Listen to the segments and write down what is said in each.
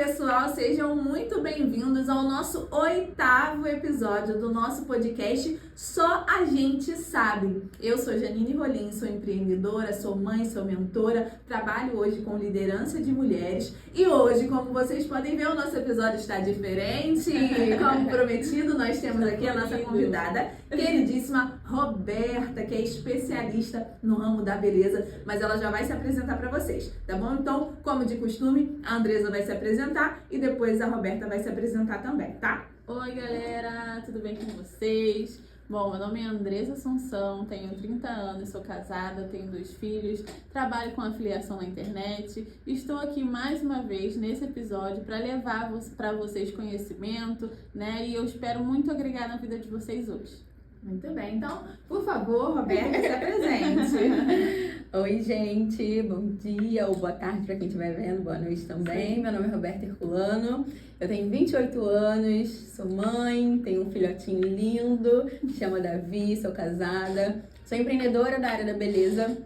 pessoal, sejam muito bem-vindos ao nosso 8º episódio do nosso podcast Só a Gente Sabe. Eu sou Janine Rolim, sou empreendedora, sou mãe, sou mentora, trabalho hoje com liderança de mulheres e hoje, como vocês podem ver, o nosso episódio está diferente. Como prometido, nós temos aqui a nossa convidada, queridíssima Roberta, que é especialista no ramo da beleza, mas ela já vai se apresentar para vocês, tá bom? Então, como de costume, a Andresa vai se apresentar e depois a Roberta vai se apresentar também, tá? Oi, galera, tudo bem com vocês? Bom, meu nome é Andresa Assunção, tenho 30 anos, sou casada, tenho 2 filhos, trabalho com afiliação na internet. Estou aqui mais uma vez nesse episódio para levar para vocês conhecimento, né? E eu espero muito agregar na vida de vocês hoje. Muito bem, então, por favor, Roberta, se apresente. Oi, gente, bom dia ou boa tarde para quem estiver vendo, boa noite também. Sim. Meu nome é Roberta Herculano, eu tenho 28 anos, sou mãe, tenho um filhotinho lindo, chama Davi, sou casada, sou empreendedora da área da beleza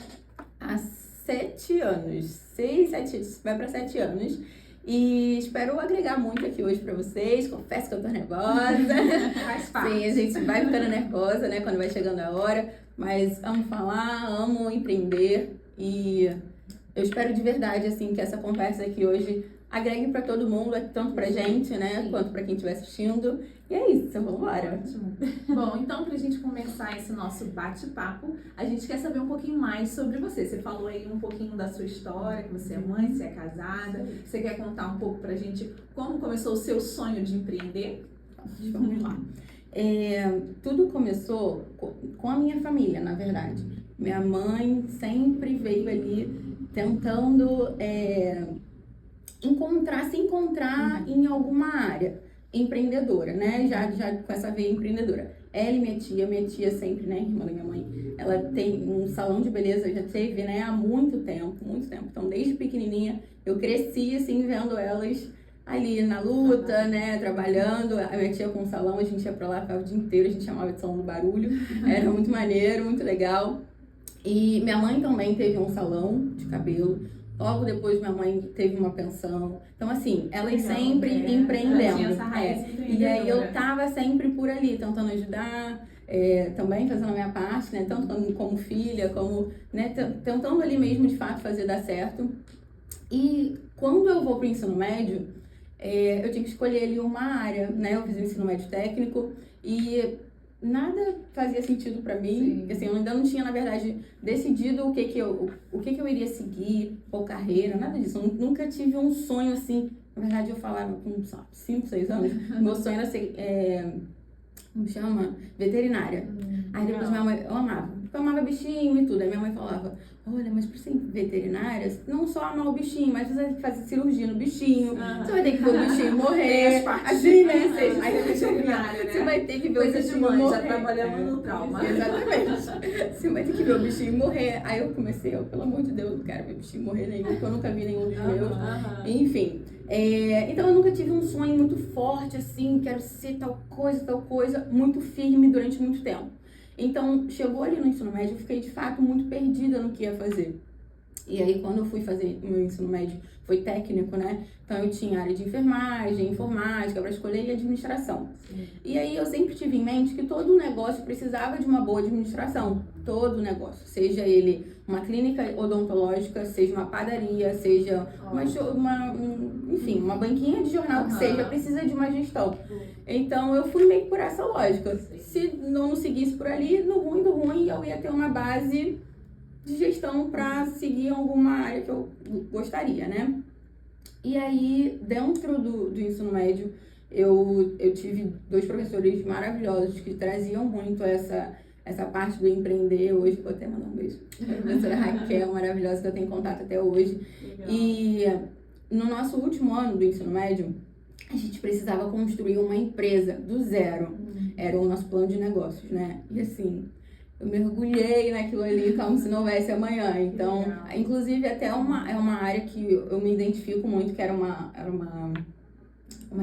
há 7 anos, 6, 7, vai para 7 anos. E espero agregar muito aqui hoje pra vocês. Confesso que eu tô nervosa. Faz parte. Sim, a gente vai ficando nervosa, né, quando vai chegando a hora. Mas amo falar, amo empreender. E eu espero de verdade, assim, que essa conversa aqui hoje agregue pra todo mundo, tanto pra gente, né, sim, quanto pra quem estiver assistindo. E é isso, vamos embora. Ótimo. Bom, então pra gente começar esse nosso bate-papo, a gente quer saber um pouquinho mais sobre você. Você falou aí um pouquinho da sua história, que você é mãe, você é casada. Você quer contar um pouco pra gente como começou o seu sonho de empreender? Vamos lá. Tudo começou com a minha família, na verdade. Minha mãe sempre veio ali tentando se encontrar em alguma área empreendedora, né? Já com essa veia empreendedora. Ela e minha tia sempre, né? Irmã da minha mãe, ela tem um salão de beleza, já teve, né? Há muito tempo. Então, desde pequenininha, eu cresci, assim, vendo elas ali na luta, né? Trabalhando. A minha tia com um salão, a gente ia pra lá, ficava o dia inteiro, a gente chamava de salão do barulho. Era muito maneiro, muito legal. E minha mãe também teve um salão de cabelo. Logo depois minha mãe teve uma pensão. Então, assim, elas sempre empreendendo. Tinha essa raiz E aí eu tava sempre por ali, tentando ajudar, também fazendo a minha parte, né? Tanto como filha, como, né? Tentando ali mesmo, de fato, fazer dar certo. E quando eu vou pro ensino médio, eu tinha que escolher ali uma área, né? Eu fiz o ensino médio técnico e nada fazia sentido pra mim. Assim, eu ainda não tinha, na verdade, decidido o que que eu iria seguir, ou carreira, nada disso. Eu nunca tive um sonho assim. Na verdade, eu falava com 5, 6 anos, meu sonho era ser, como chama? Veterinária. Aí depois minha mãe, eu amava bichinho e tudo. Aí minha mãe falava, olha, mas pra ser veterinária, não só amar o bichinho, mas você vai ter que fazer cirurgia no bichinho, você vai ter que ver o bichinho morrer, assim, né? Você vai ter que ver o bichinho morrer. Já trabalhamos no trauma. Exatamente. Você vai ter que ver o bichinho morrer. Aí eu comecei, pelo amor de Deus, não quero ver o bichinho morrer nenhum, porque eu nunca vi nenhum dos meus. Enfim. Então eu nunca tive um sonho muito forte, assim, quero ser tal coisa, muito firme durante muito tempo. Então, chegou ali no ensino médio, eu fiquei de fato muito perdida no que ia fazer. E aí, quando eu fui fazer o meu ensino médio, foi técnico, né? Então, eu tinha área de enfermagem, informática para escolher e administração. Sim. E aí, eu sempre tive em mente que todo negócio precisava de uma boa administração. Todo negócio. Seja ele uma clínica odontológica, seja uma padaria, seja uma banquinha de jornal, que seja, precisa de uma gestão. Então, eu fui meio que por essa lógica. Se não seguisse por ali, no ruim do ruim, eu ia ter uma base de gestão para seguir alguma área que eu gostaria, né? E aí, dentro do ensino médio, eu tive 2 professores maravilhosos que traziam muito essa parte do empreender. Hoje, vou até mandar um beijo. A professora Raquel, maravilhosa, que eu tenho contato até hoje. Legal. E no nosso último ano do ensino médio, a gente precisava construir uma empresa do zero. Era o nosso plano de negócios, né? E assim, eu mergulhei naquilo ali como se não houvesse amanhã. Então, inclusive, até é uma área que eu me identifico muito, que era uma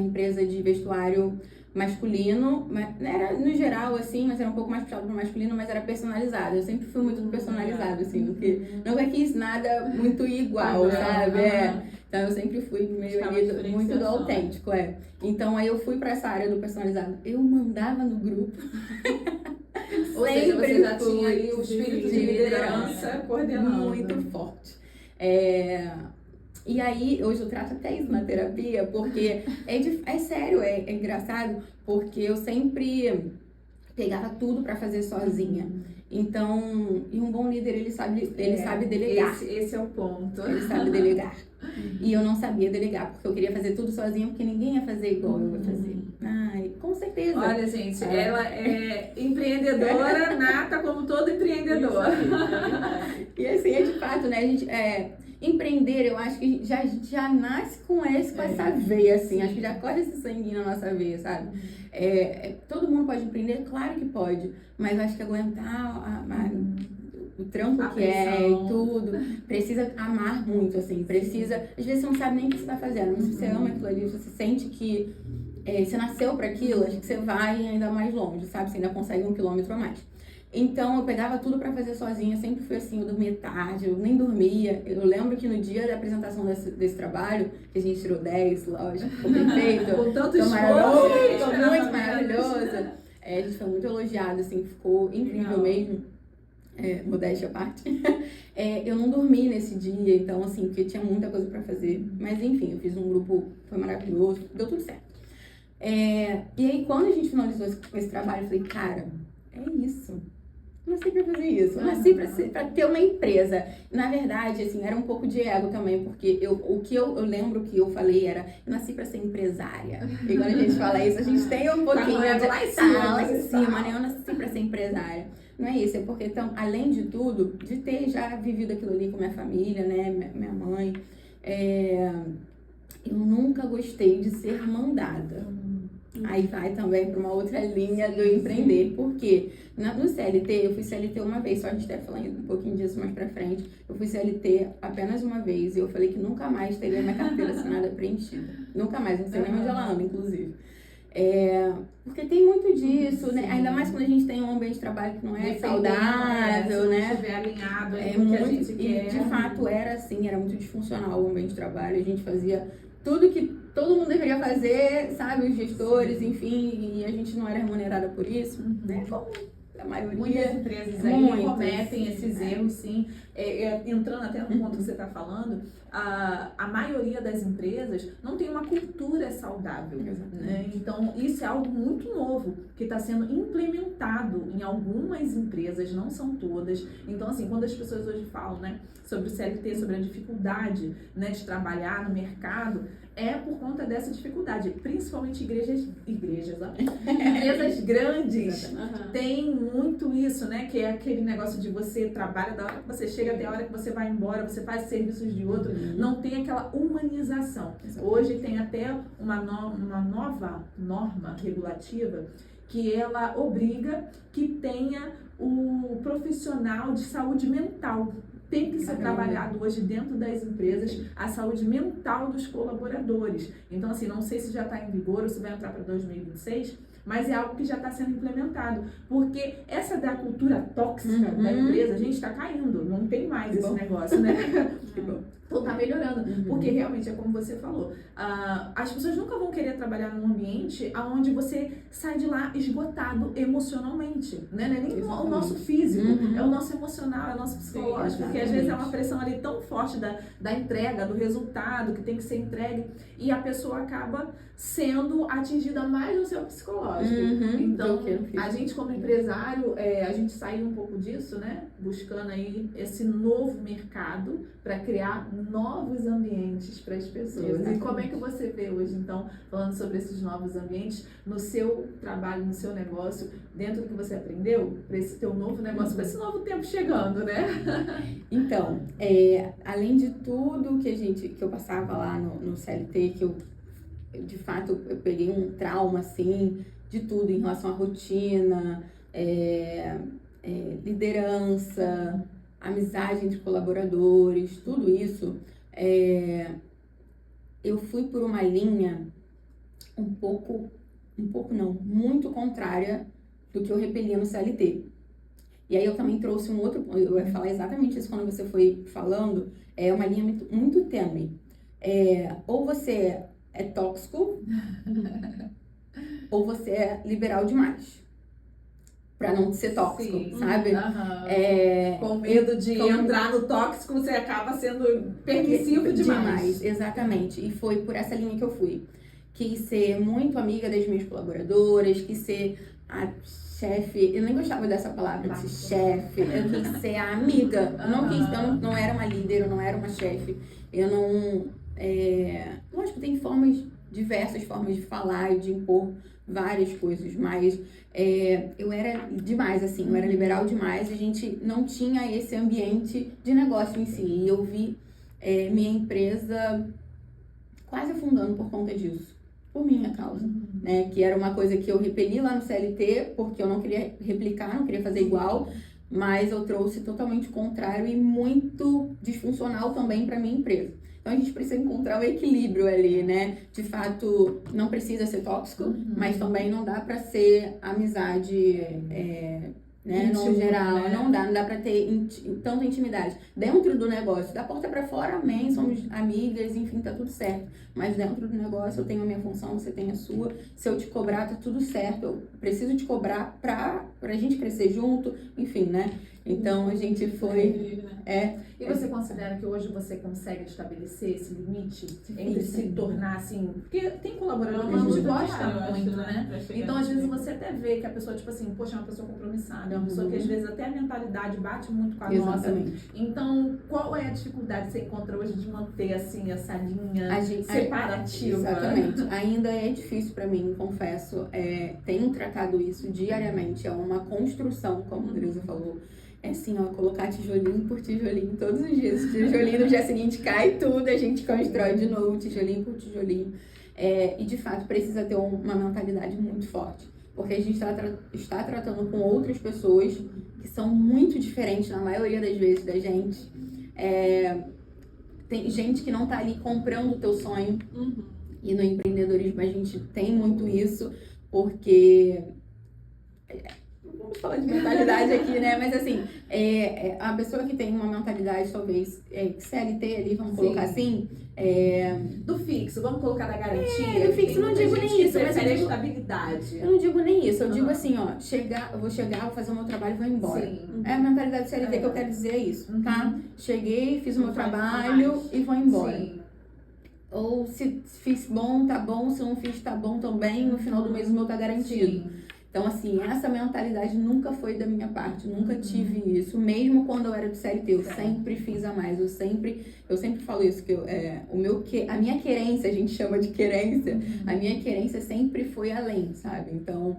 empresa de vestuário masculino, mas era no geral, assim, mas era um pouco mais puxado pro masculino, mas era personalizado. Eu sempre fui muito do personalizado, assim, porque nunca quis nada muito igual, sabe? Então eu sempre fui meio ali muito do autêntico, Então aí eu fui pra essa área do personalizado. Eu mandava no grupo. Ou seja, você já tinha ali o espírito de liderança coordenando. Muito forte. E aí, hoje eu trato até isso na terapia, porque é sério, é engraçado, porque eu sempre pegava tudo pra fazer sozinha. Então, e um bom líder, ele sabe delegar. Esse é o ponto. Ele sabe delegar. E eu não sabia delegar, porque eu queria fazer tudo sozinha, porque ninguém ia fazer igual eu ia fazer. Ai, com certeza. Olha, gente, ela é empreendedora nata, como todo empreendedor. E assim, de fato, né, a gente... Empreender, eu acho que já nasce com essa veia, assim. Acho que já corre esse sanguinho na nossa veia, sabe? Todo mundo pode empreender? Claro que pode. Mas eu acho que aguentar o trampo que e tudo, precisa amar muito, assim. Precisa... Às vezes você não sabe nem o que você tá fazendo, mas se você ama aquilo ali, você sente que você nasceu para aquilo, acho que você vai ainda mais longe, sabe? Você ainda consegue 1 quilômetro a mais. Então, eu pegava tudo pra fazer sozinha, sempre fui assim, eu dormia tarde, eu nem dormia. Eu lembro que no dia da apresentação desse trabalho, que a gente tirou 10, lógico, ficou perfeito. Com tanto esforço, ficou muito muito maravilhoso. A gente foi muito elogiado, assim, ficou incrível mesmo. Modéstia à parte. Eu não dormi nesse dia, então, assim, porque tinha muita coisa pra fazer. Mas, enfim, eu fiz um grupo, foi maravilhoso, deu tudo certo. E aí, quando a gente finalizou esse trabalho, eu falei, cara, é isso. Eu nasci pra fazer isso, eu nasci pra ter uma empresa. Na verdade, assim, era um pouco de ego também, porque o que eu lembro que eu falei era, eu nasci pra ser empresária. E quando a gente fala isso, a gente tem um pouquinho lá em cima, né? Eu nasci pra ser empresária. Não é isso, é porque, então, além de tudo, de ter já vivido aquilo ali com minha família, né, minha mãe, eu nunca gostei de ser mandada. Aí vai também para uma outra linha do empreender. Por quê? No CLT, eu fui CLT uma vez, só a gente deve falar um pouquinho disso mais pra frente. Eu fui CLT apenas uma vez e eu falei que nunca mais teria minha carteira assinada preenchida. Nunca mais, não sei nem onde ela anda, inclusive. Porque tem muito disso, né? Ainda mais quando a gente tem um ambiente de trabalho que não é saudável, né? Se estiver alinhado aí com o que a gente quer. E de fato era assim, era muito disfuncional o ambiente de trabalho. A gente fazia tudo que todo mundo deveria fazer, sabe? Os gestores, enfim, e a gente não era remunerada por isso, né? Como a maioria. Muitas empresas aí cometem esses erros, sim. Entrando até no ponto que você está falando, a maioria das empresas não tem uma cultura saudável. Né? Então, isso é algo muito novo que está sendo implementado em algumas empresas, não são todas. Então, assim, quando as pessoas hoje falam, né, sobre o CLT, sobre a dificuldade, né, de trabalhar no mercado, é por conta dessa dificuldade, principalmente empresas grandes têm muito isso, né? Que é aquele negócio de você trabalha da hora que você chega até a hora que você vai embora, você faz serviços de outro, não tem aquela humanização. Hoje tem até uma nova norma regulativa que ela obriga que tenha o profissional de saúde mental. Tem que ser trabalhado hoje dentro das empresas a saúde mental dos colaboradores. Então, assim, não sei se já está em vigor ou se vai entrar para 2026, mas é algo que já está sendo implementado. Porque essa da cultura tóxica da empresa, a gente está caindo, não tem mais esse negócio, né? Então tá melhorando, porque realmente é como você falou, as pessoas nunca vão querer trabalhar num ambiente onde você sai de lá esgotado emocionalmente, né? Não é nem o nosso físico, é o nosso emocional, é o nosso psicológico, porque às vezes é uma pressão ali tão forte da entrega, do resultado que tem que ser entregue, e a pessoa acaba sendo atingida mais no seu psicológico. Então, a gente como empresário, a gente saiu um pouco disso, né? Buscando aí esse novo mercado para criar novos ambientes para as pessoas. E como é que você vê hoje, então, falando sobre esses novos ambientes, no seu trabalho, no seu negócio, dentro do que você aprendeu, para esse teu novo negócio, para esse novo tempo chegando, né? Então, além de tudo que eu passava lá no CLT, que eu de fato eu peguei um trauma, assim, de tudo em relação à rotina, liderança, amizade entre colaboradores, tudo isso, eu fui por uma linha um pouco muito contrária do que eu repelia no CLT. E aí eu também trouxe um outro, eu ia falar exatamente isso quando você foi falando, é uma linha muito tênue. Ou você é tóxico, ou você é liberal demais. Pra não ser tóxico, Sim. sabe? Com medo de entrar no tóxico, você acaba sendo permissivo demais. Exatamente. E foi por essa linha que eu fui. Quis ser muito amiga das minhas colaboradoras, quis ser a chefe, eu nem gostava dessa palavra, de ser chefe, eu quis ser a amiga. Eu não era uma líder, eu não era uma chefe. Eu não... Lógico, tem diversas formas de falar e de impor várias coisas, mas eu era demais, assim, eu era liberal demais, a gente não tinha esse ambiente de negócio em si. E eu vi minha empresa quase afundando por conta disso, por minha causa, né? Que era uma coisa que eu repeli lá no CLT, porque eu não queria replicar, não queria fazer igual, mas eu trouxe totalmente o contrário e muito disfuncional também para minha empresa. Então a gente precisa encontrar o equilíbrio ali, né? De fato, não precisa ser tóxico, mas também não dá pra ser amizade, né? No geral, né? Não dá pra ter tanta intimidade. Dentro do negócio, da porta pra fora, amém, somos amigas, enfim, tá tudo certo. Mas dentro do negócio eu tenho a minha função, você tem a sua. Se eu te cobrar, tá tudo certo. Eu preciso te cobrar pra gente crescer junto, enfim, né? Então a gente foi... E você considera que hoje você consegue estabelecer esse limite entre se tornar assim... Porque tem colaborador que a gente gosta muito, né? Então às vezes você até vê que a pessoa, tipo assim, poxa, é uma pessoa compromissada, é uma pessoa que às vezes até a mentalidade bate muito com a nossa. Então qual é a dificuldade que você encontra hoje de manter assim essa linha separativa? Exatamente. Ainda é difícil pra mim, confesso. Tenho tratado isso diariamente, é uma construção, como a Andresa falou. É assim, ó, colocar tijolinho por tijolinho todos os dias. Tijolinho no dia seguinte cai tudo, a gente constrói de novo, tijolinho por tijolinho. E de fato precisa ter uma mentalidade muito forte. Porque a gente está tratando com outras pessoas que são muito diferentes na maioria das vezes da gente. Tem gente que não tá ali comprando o teu sonho. E no empreendedorismo a gente tem muito isso, porque... Vamos falar de mentalidade aqui, né? Mas assim, a pessoa que tem uma mentalidade, talvez, CLT ali, vamos colocar assim... Do fixo, vamos colocar da garantia. Do fixo, não digo nem isso, mas eu digo estabilidade. Eu não digo nem isso, eu digo assim, ó, eu vou chegar, vou fazer o meu trabalho e vou embora. É a mentalidade CLT que eu quero dizer isso, tá? Cheguei, fiz o meu trabalho e vou embora. Sim. Ou se fiz bom, tá bom, se não fiz, tá bom também, no final do mês o meu tá garantido. Sim. Então, assim, essa mentalidade nunca foi da minha parte, nunca tive isso, mesmo quando eu era do CLT, eu sempre fiz a mais, eu sempre falo isso, que a minha querência, a gente chama de querência, a minha querência sempre foi além, sabe? Então,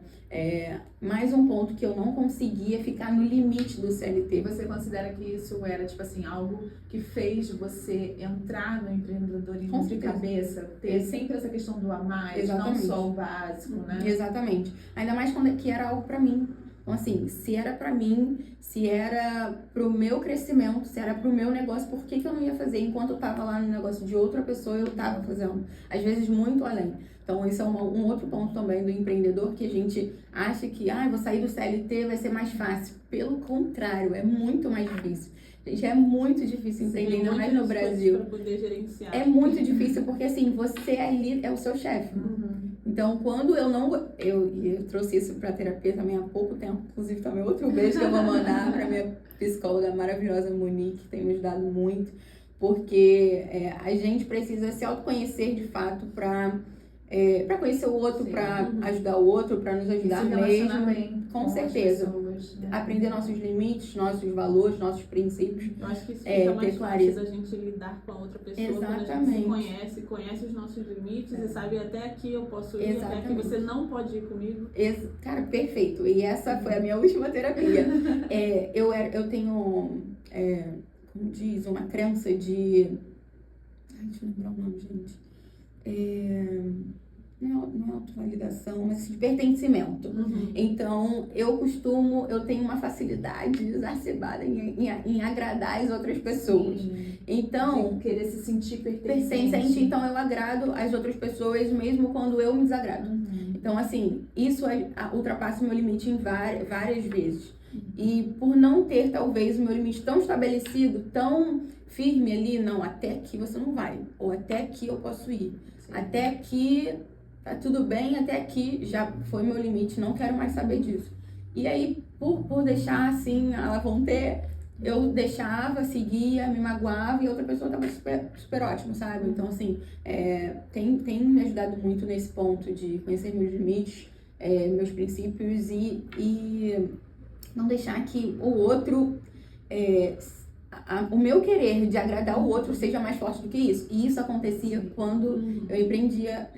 mais um ponto que eu não conseguia ficar no limite do CLT. Você considera que isso era, tipo assim, algo que fez você entrar no empreendedorismo de cabeça? Ter sempre essa questão do a mais, não só o básico, né? Exatamente. Ainda mais que era algo pra mim. Então, assim, se era pra mim, se era pro meu crescimento, se era pro meu negócio, por que eu não ia fazer? Enquanto eu tava lá no negócio de outra pessoa, eu tava fazendo. Às vezes, muito além. Então, esse é um outro ponto também do empreendedor, que a gente acha que, vou sair do CLT, vai ser mais fácil. Pelo contrário, é muito mais difícil. Gente, é muito difícil empreender, ainda mais no Brasil. Pra poder gerenciar. É muito difícil, porque assim, você ali é o seu chefe. Então, quando eu trouxe isso pra terapia também há pouco tempo, inclusive também outro beijo que eu vou mandar pra minha psicóloga maravilhosa, Monique, que tem me ajudado muito, porque a gente precisa se autoconhecer de fato pra conhecer o outro, pra ajudar o outro, pra nos ajudar mesmo. Com certeza. Pessoas, né? Aprender nossos limites, nossos valores, nossos princípios. Eu acho que isso fica mais clareza. fácil da gente lidar com a outra pessoa. Exatamente. Quando a gente se conhece os nossos limites e sabe até aqui eu posso ir, até aqui você não pode ir comigo. Cara, perfeito. E essa foi a minha última terapia. Eu tenho, como diz, uma crença de... deixa eu lembrar o nome, gente. Não é autovalidação, mas de pertencimento. Então, eu tenho uma facilidade exacerbada em agradar as outras pessoas. Então, querer se sentir pertencente. Então eu agrado as outras pessoas mesmo quando eu me desagrado. Então, assim, isso ultrapassa o meu limite em várias vezes. E por não ter, talvez, o meu limite tão estabelecido, tão firme ali, não, até aqui você não vai. Ou até aqui eu posso ir. Sim. Até aqui tá tudo bem, até aqui já foi meu limite, não quero mais saber disso. E aí, por deixar assim, elas vão ter, eu deixava, seguia, me magoava e outra pessoa tava super ótimo, sabe? Então, assim, tem me ajudado muito nesse ponto de conhecer meus limites, meus princípios e não deixar que o outro, o meu querer de agradar o outro seja mais forte do que isso. E isso acontecia quando eu empreendia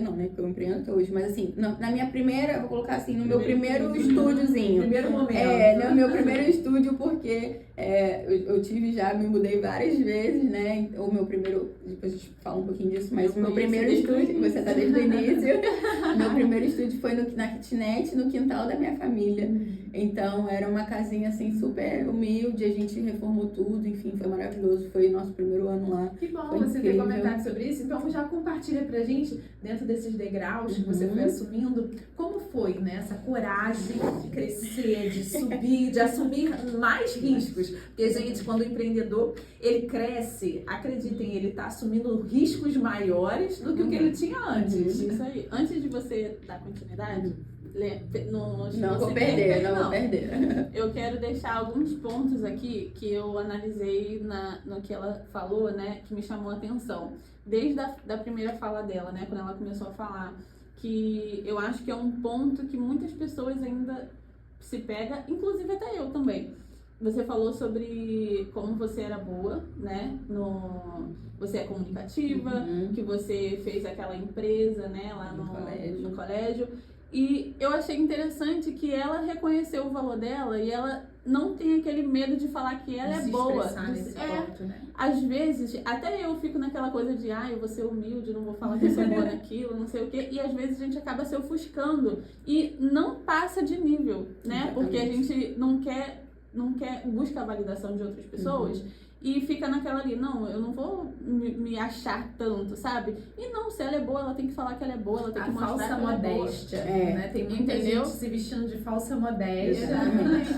não, né? Porque eu empreendo até hoje, mas assim, na minha primeira, vou colocar assim, no meu primeiro estúdiozinho. Primeiro momento. No meu primeiro estúdio, porque eu tive já, me mudei várias vezes, né? O meu primeiro, depois a gente fala um pouquinho disso, mas o meu primeiro estúdio, você tá desde o início, meu primeiro estúdio foi na kitnet, no quintal da minha família. Então, era uma casinha assim, super humilde, a gente reformou tudo, enfim, foi maravilhoso, foi o nosso primeiro ano lá. Que bom Foi você ter incrível. comentado sobre isso. Então já compartilha pra gente, dentro desses degraus que você foi assumindo, como foi, né? Essa coragem de crescer, de subir, de assumir mais riscos. Porque, gente, quando o empreendedor, ele cresce, acreditem, ele tá assumindo riscos maiores do que o que ele tinha antes. Isso aí. Antes de você dar continuidade, Não vou perder. Eu quero deixar alguns pontos aqui que eu analisei no que ela falou, né, que me chamou a atenção. Desde da primeira fala dela, né, quando ela começou a falar, que eu acho que é um ponto que muitas pessoas ainda se pega, inclusive até eu também. Você falou sobre como você era boa, né, você é comunicativa, que você fez aquela empresa, né, lá no colégio. E eu achei interessante que ela reconheceu o valor dela e ela não tem aquele medo de falar que ela é boa. Nesse ponto, né? Às vezes, até eu fico naquela coisa de, eu vou ser humilde, não vou falar que eu sou boa naquilo, não sei o quê. E às vezes a gente acaba se ofuscando e não passa de nível, né? Exatamente. Porque a gente não quer busca a validação de outras pessoas. E fica naquela ali, não, eu não vou me achar tanto, sabe? E não, se ela é boa, ela tem que falar que ela é boa, ela tem que mostrar que ela modéstia, é boa. né? Tem muita Entendeu? gente se vestindo de falsa modéstia.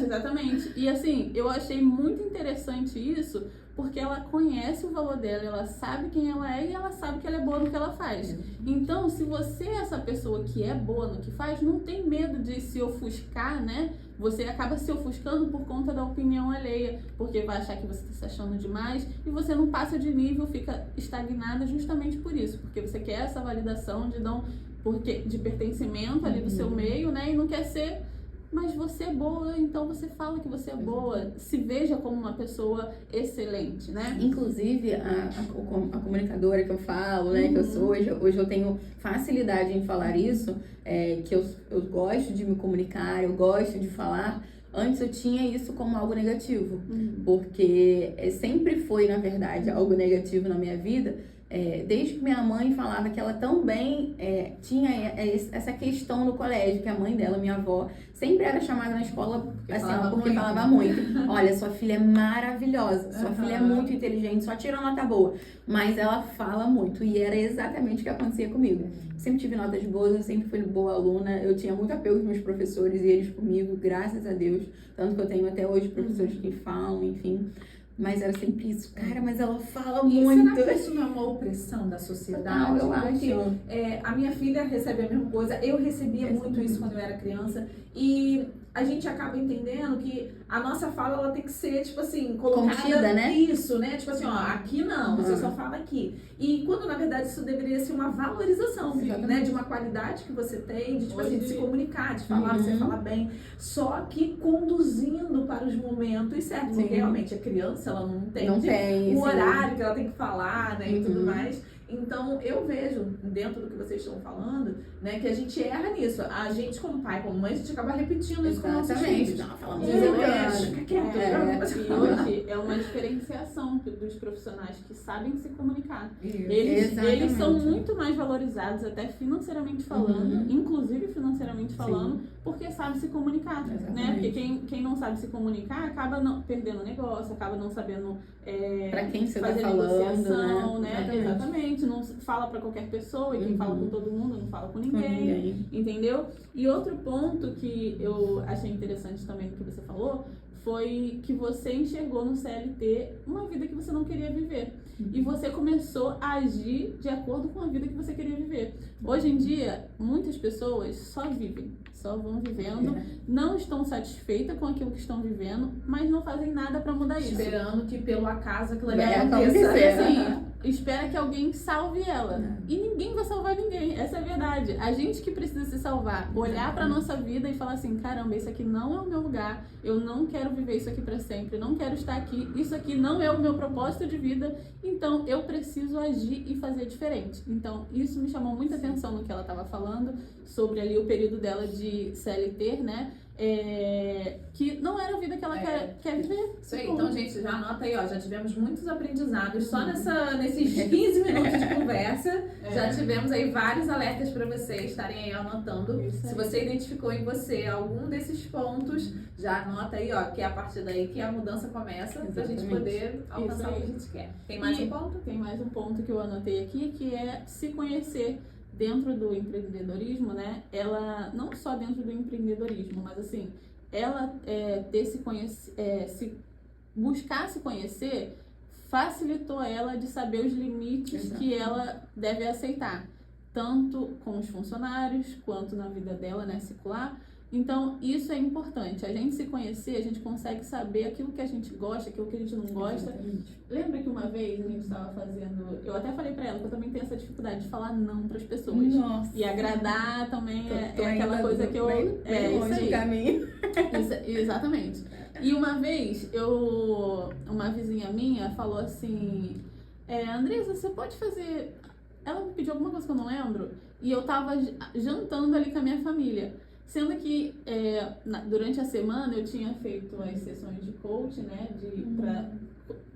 Exatamente. E assim, eu achei muito interessante isso, porque ela conhece o valor dela, ela sabe quem ela é e ela sabe que ela é boa no que ela faz. Então, se você é essa pessoa que é boa no que faz, não tem medo de se ofuscar, né? Você acaba se ofuscando por conta da opinião alheia, porque vai achar que você está se achando demais e você não passa de nível, fica estagnada justamente por isso, porque você quer essa validação de pertencimento ali do seu meio, né? E não quer ser, mas você é boa, então você fala que você é boa, se veja como uma pessoa excelente, né? Inclusive, a comunicadora que eu falo, né, que eu sou hoje eu tenho facilidade em falar isso, que eu gosto de me comunicar, eu gosto de falar. Antes eu tinha isso como algo negativo, porque sempre foi, na verdade, algo negativo na minha vida, desde que minha mãe falava que ela também tinha essa questão no colégio, que a mãe dela, minha avó, sempre era chamada na escola porque falava muito. Olha, sua filha é maravilhosa, sua filha é muito inteligente, só tira nota boa, mas ela fala muito, e era exatamente o que acontecia comigo. Sempre tive notas boas, eu sempre fui boa aluna, eu tinha muito apego com meus professores e eles comigo, graças a Deus, tanto que eu tenho até hoje professores que falam, enfim. Mas era sempre isso, cara, mas ela fala muito. Será que isso não é uma opressão da sociedade? Não, eu Porque acho. A minha filha recebe a mesma coisa, eu recebia muito isso quando eu era criança. E a gente acaba entendendo que a nossa fala, ela tem que ser, tipo assim, colocada contida, né? Isso, né? Tipo assim, ó, aqui não, você só fala aqui. E quando, na verdade, isso deveria ser uma valorização, né? De uma qualidade que você tem, de, tipo assim, de se comunicar, de falar, você fala bem. Só que conduzindo para os momentos certos. Porque realmente a criança, ela não tem o horário que ela tem que falar, né? E tudo mais. Então, eu vejo, dentro do que vocês estão falando, né, que a gente erra nisso. A gente, como pai, como mãe, a gente acaba repetindo isso com nossos filhos. Não, falando fica quieto. E hoje é uma diferenciação dos profissionais que sabem se comunicar. Eles são muito mais valorizados, até financeiramente falando, inclusive financeiramente falando, porque sabe se comunicar, né? Porque quem não sabe se comunicar acaba perdendo negócio, acaba não sabendo pra quem você fazer tá falando, negociação, né? Exatamente. gente não fala pra qualquer pessoa, e quem fala com todo mundo não fala com ninguém, ninguém. entendeu? E outro ponto que eu achei interessante também do que você falou, foi que você enxergou no CLT uma vida que você não queria viver. E você começou a agir de acordo com a vida que você queria viver. Hoje em dia, muitas pessoas só vivem, só vão vivendo, não estão satisfeitas com aquilo que estão vivendo, mas não fazem nada pra mudar isso. Esperando que pelo acaso aquilo ali Vai aconteça. acontecer. Assim, espera que alguém salve ela. E ninguém vai salvar ninguém. Essa é a verdade. A gente que precisa se salvar. Olhar pra nossa vida e falar assim, caramba, isso aqui não é o meu lugar. Eu não quero viver isso aqui pra sempre. Não quero estar aqui. Isso aqui não é o meu propósito de vida. Então, eu preciso agir e fazer diferente. Então, isso me chamou muita atenção no que ela estava falando. Sobre ali o período dela de CLT, né? Que não era a vida que ela quer viver. Isso aí, então, gente, já anota aí, ó. Já tivemos muitos aprendizados só nesses 15 minutos de conversa. Já tivemos aí vários alertas para vocês estarem aí anotando. Se você identificou em você algum desses pontos, já anota aí, ó, que é a partir daí que a mudança começa, pra gente poder alcançar o que a gente quer. Tem mais um ponto? Tem mais um ponto que eu anotei aqui, que é se conhecer. Dentro do empreendedorismo, né? Ela, não só dentro do empreendedorismo, mas assim, ela buscar se conhecer facilitou ela de saber os limites que ela deve aceitar, tanto com os funcionários quanto na vida dela, né, circular. Então, isso é importante. A gente se conhecer, a gente consegue saber aquilo que a gente gosta, aquilo que a gente não gosta. Exatamente. Lembra que uma vez a gente estava fazendo... Eu até falei pra ela que eu também tenho essa dificuldade de falar não pras pessoas. Nossa. E agradar também Tô é aquela coisa que eu... Bem longe do caminho. Exatamente. E uma vez, uma vizinha minha falou assim... Andressa, você pode fazer... Ela me pediu alguma coisa que eu não lembro. E eu tava jantando ali com a minha família. Sendo que durante a semana eu tinha feito as sessões de coach, né,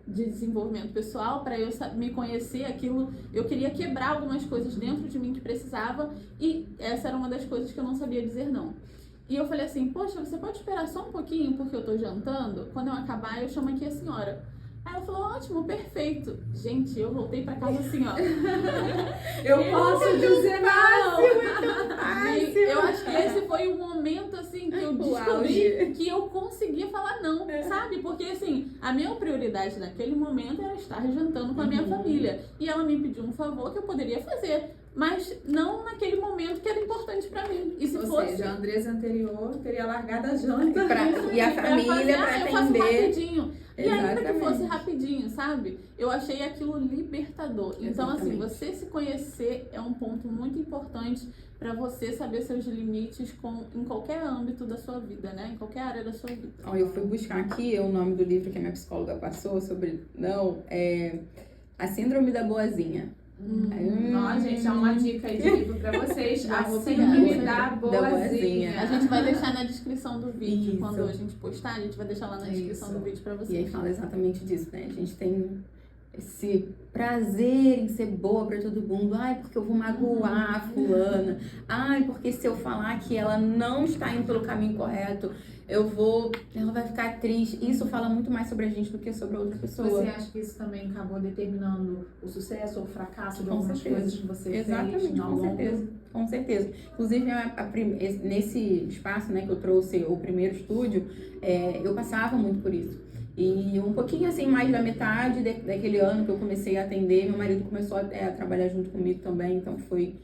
de desenvolvimento pessoal, para eu me conhecer aquilo. Eu queria quebrar algumas coisas dentro de mim que precisava, e essa era uma das coisas que eu não sabia dizer não. E eu falei assim, poxa, você pode esperar só um pouquinho porque eu tô jantando? Quando eu acabar, eu chamo aqui a senhora. Aí ela falou, ótimo, perfeito. Gente, eu voltei pra casa assim, ó. Eu posso dizer não! Gente, eu acho que esse foi o momento, assim, que eu descobri que eu conseguia falar não, sabe? Porque, assim, a minha prioridade naquele momento era estar jantando com a minha família. E ela me pediu um favor que eu poderia fazer. Mas não naquele momento que era importante pra mim. E se fosse... seja, a Andressa anterior teria largado a janta. E a família pra eu faço atender. rapidinho. E ainda que fosse rapidinho, sabe? Eu achei aquilo libertador. Então, assim, você se conhecer é um ponto muito importante pra você saber seus limites em qualquer âmbito da sua vida, né? Em qualquer área da sua vida. Ó, eu fui buscar aqui o nome do livro que a minha psicóloga passou sobre... A Síndrome da Boazinha. Ó, gente, é uma dica aí de livro pra vocês. A vou Síndrome pegar. da Boazinha. A gente vai deixar na descrição do vídeo. Isso. Quando a gente postar, a gente vai deixar lá na descrição do vídeo pra vocês. E aí fala exatamente disso, né? A gente tem esse prazer em ser boa pra todo mundo. Ai, porque eu vou magoar a fulana. Ai, porque se eu falar que ela não está indo pelo caminho correto, ela vai ficar triste. Isso fala muito mais sobre a gente do que sobre a outra pessoa. Você acha que isso também acabou determinando o sucesso ou o fracasso de algumas coisas que você fez? Exatamente, com certeza. Com certeza. Inclusive, nesse espaço, né, que eu trouxe o primeiro estúdio, eu passava muito por isso. E um pouquinho assim, mais da metade daquele ano que eu comecei a atender, meu marido começou a trabalhar junto comigo também, então foi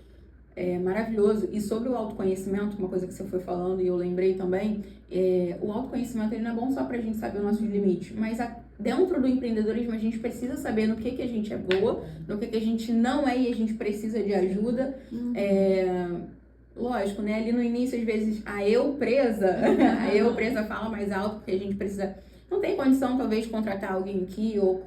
maravilhoso. E sobre o autoconhecimento, uma coisa que você foi falando e eu lembrei também, o autoconhecimento ele não é bom só pra gente saber os nossos limites, mas dentro do empreendedorismo a gente precisa saber no que a gente é boa, no que a gente não é e a gente precisa de ajuda. Lógico, né? Ali no início, às vezes, a eu presa fala mais alto, porque a gente precisa... Não tem condição, talvez, de contratar alguém aqui ou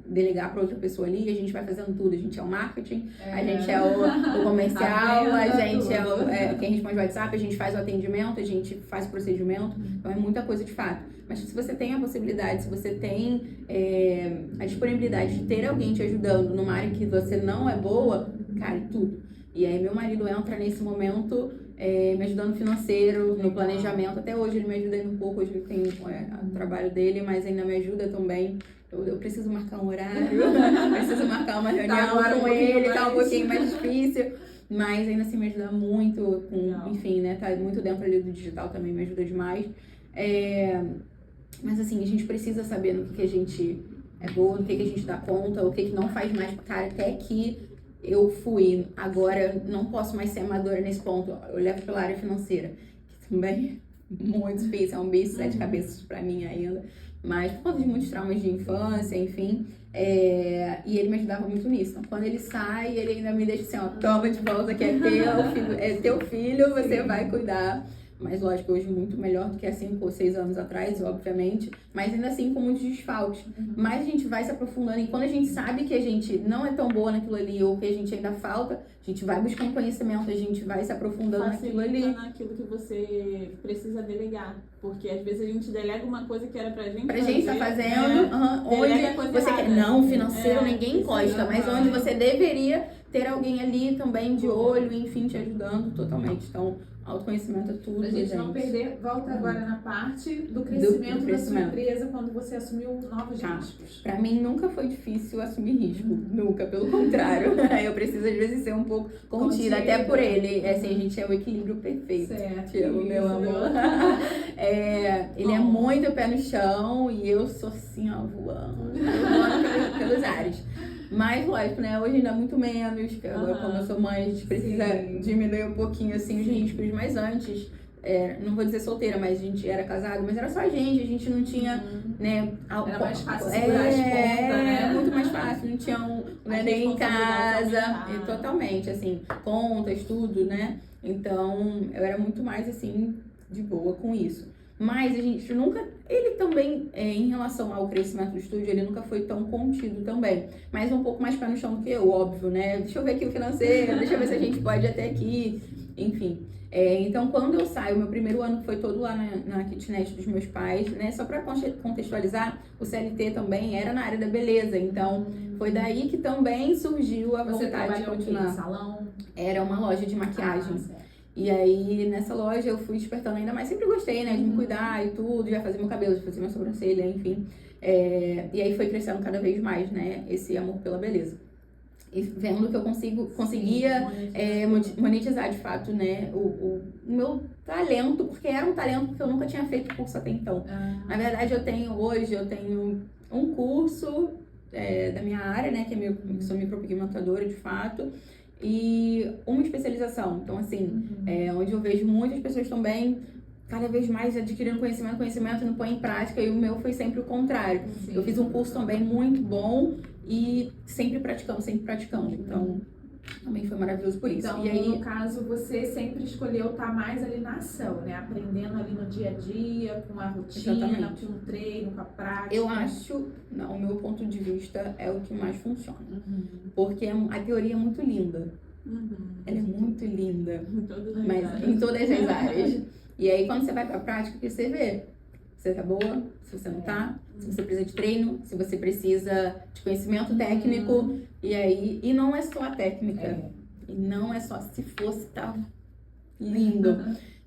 delegar para outra pessoa ali. A gente vai fazendo tudo. A gente é o marketing, a gente é o comercial, a gente é quem responde o WhatsApp, a gente faz o atendimento, a gente faz o procedimento. Então, é muita coisa de fato. Mas se você tem a possibilidade, se você tem a disponibilidade de ter alguém te ajudando numa área que você não é boa, cara, tudo. E aí meu marido entra nesse momento me ajudando no financeiro, no planejamento. Até hoje ele me ajuda ainda um pouco, hoje ele tem o trabalho dele, mas ainda me ajuda também. Eu preciso marcar um horário, preciso marcar uma reunião com ele, tá um pouquinho mais difícil. Mas ainda assim me ajuda muito, enfim, né, tá muito dentro ali do digital também, me ajuda demais. Mas assim, a gente precisa saber no que a gente é boa, no que a gente dá conta, o que não faz mais. Cara, até aqui eu fui, agora não posso mais ser amadora nesse ponto. Eu levo pela área financeira, que também é muito difícil, é um bicho de 7 cabeças pra mim ainda. Mas por conta de muitos traumas de infância, enfim. E ele me ajudava muito nisso. Então, quando ele sai, ele ainda me deixa assim, ó, toma de volta, que é teu filho, você vai cuidar. Mas lógico, hoje muito melhor do que há 5 ou 6 anos atrás, obviamente. Mas ainda assim com muitos desfalques. Mas a gente vai se aprofundando. E quando a gente sabe que a gente não é tão boa naquilo ali, ou que a gente ainda falta, a gente vai buscando conhecimento, a gente vai se aprofundando naquilo ali. Naquilo que você precisa delegar. Porque às vezes a gente delega uma coisa que era pra gente tá fazendo, onde você quer. Não, financeiro ninguém encosta, mas onde você deveria ter alguém ali também de olho, enfim, te ajudando totalmente. Então, autoconhecimento é tudo. Pra gente não perder, volta agora na parte do crescimento da sua empresa quando você assumiu novos riscos. Pra mim nunca foi difícil assumir risco, nunca, pelo contrário. Eu preciso às vezes ser um pouco contida, até por ele. Assim, a gente é o equilíbrio perfeito. Certo. Te amo, meu amor. Ele é muito pé no chão e eu sou assim, ó, voando. Eu voando pelos ares. Mas, lógico, né? Hoje ainda muito menos, porque agora, como eu sou mãe, a gente precisa diminuir um pouquinho, assim, os riscos. Mas antes, não vou dizer solteira, mas a gente era casado, mas era só a gente não tinha, né? Era mais fácil segurar as pontas, né? Muito mais fácil, não tinha um neném em casa. Totalmente, assim, contas, tudo, né? Então, eu era muito mais, assim, de boa com isso. Mas a gente nunca, ele também, em relação ao crescimento do estúdio, ele nunca foi tão contido também. Mas um pouco mais pé no chão do que eu, óbvio, né? Deixa eu ver aqui o financeiro, deixa eu ver se a gente pode ir até aqui, enfim. Então, quando eu saio, meu primeiro ano foi todo lá na kitnet dos meus pais, né? Só pra contextualizar, o CLT também era na área da beleza. Então, foi daí que também surgiu a vontade de continuar. Você salão? Era uma loja de maquiagem. E aí, nessa loja, eu fui despertando ainda mais. Sempre gostei, né? De me cuidar e tudo, já fazer meu cabelo, já fazer minha sobrancelha, enfim. E aí foi crescendo cada vez mais, né? Esse amor pela beleza. E vendo que eu conseguia monetizar, de fato, né? O meu talento, porque era um talento que eu nunca tinha feito curso até então. Na verdade, hoje eu tenho um curso da minha área, né? Que sou micropigmentadora, de fato. E uma especialização. Então, assim, onde eu vejo muitas pessoas também cada vez mais adquirindo conhecimento e não põe em prática, e o meu foi sempre o contrário. Sim. Eu fiz um curso também muito bom e sempre praticando. Então, também foi maravilhoso por isso. Então, e aí, no caso, você sempre escolheu estar mais ali na ação, né? Aprendendo ali no dia a dia, com a rotina, com o treino, com a prática. Eu acho, o meu ponto de vista é o que mais funciona. Porque a teoria é muito linda. Ela é muito linda. Em todas as áreas. E aí, quando você vai pra prática, que você vê. Você tá boa, se você não tá, se você precisa de treino, se você precisa de conhecimento técnico, e não é só a técnica, e não é só, se fosse, tava lindo,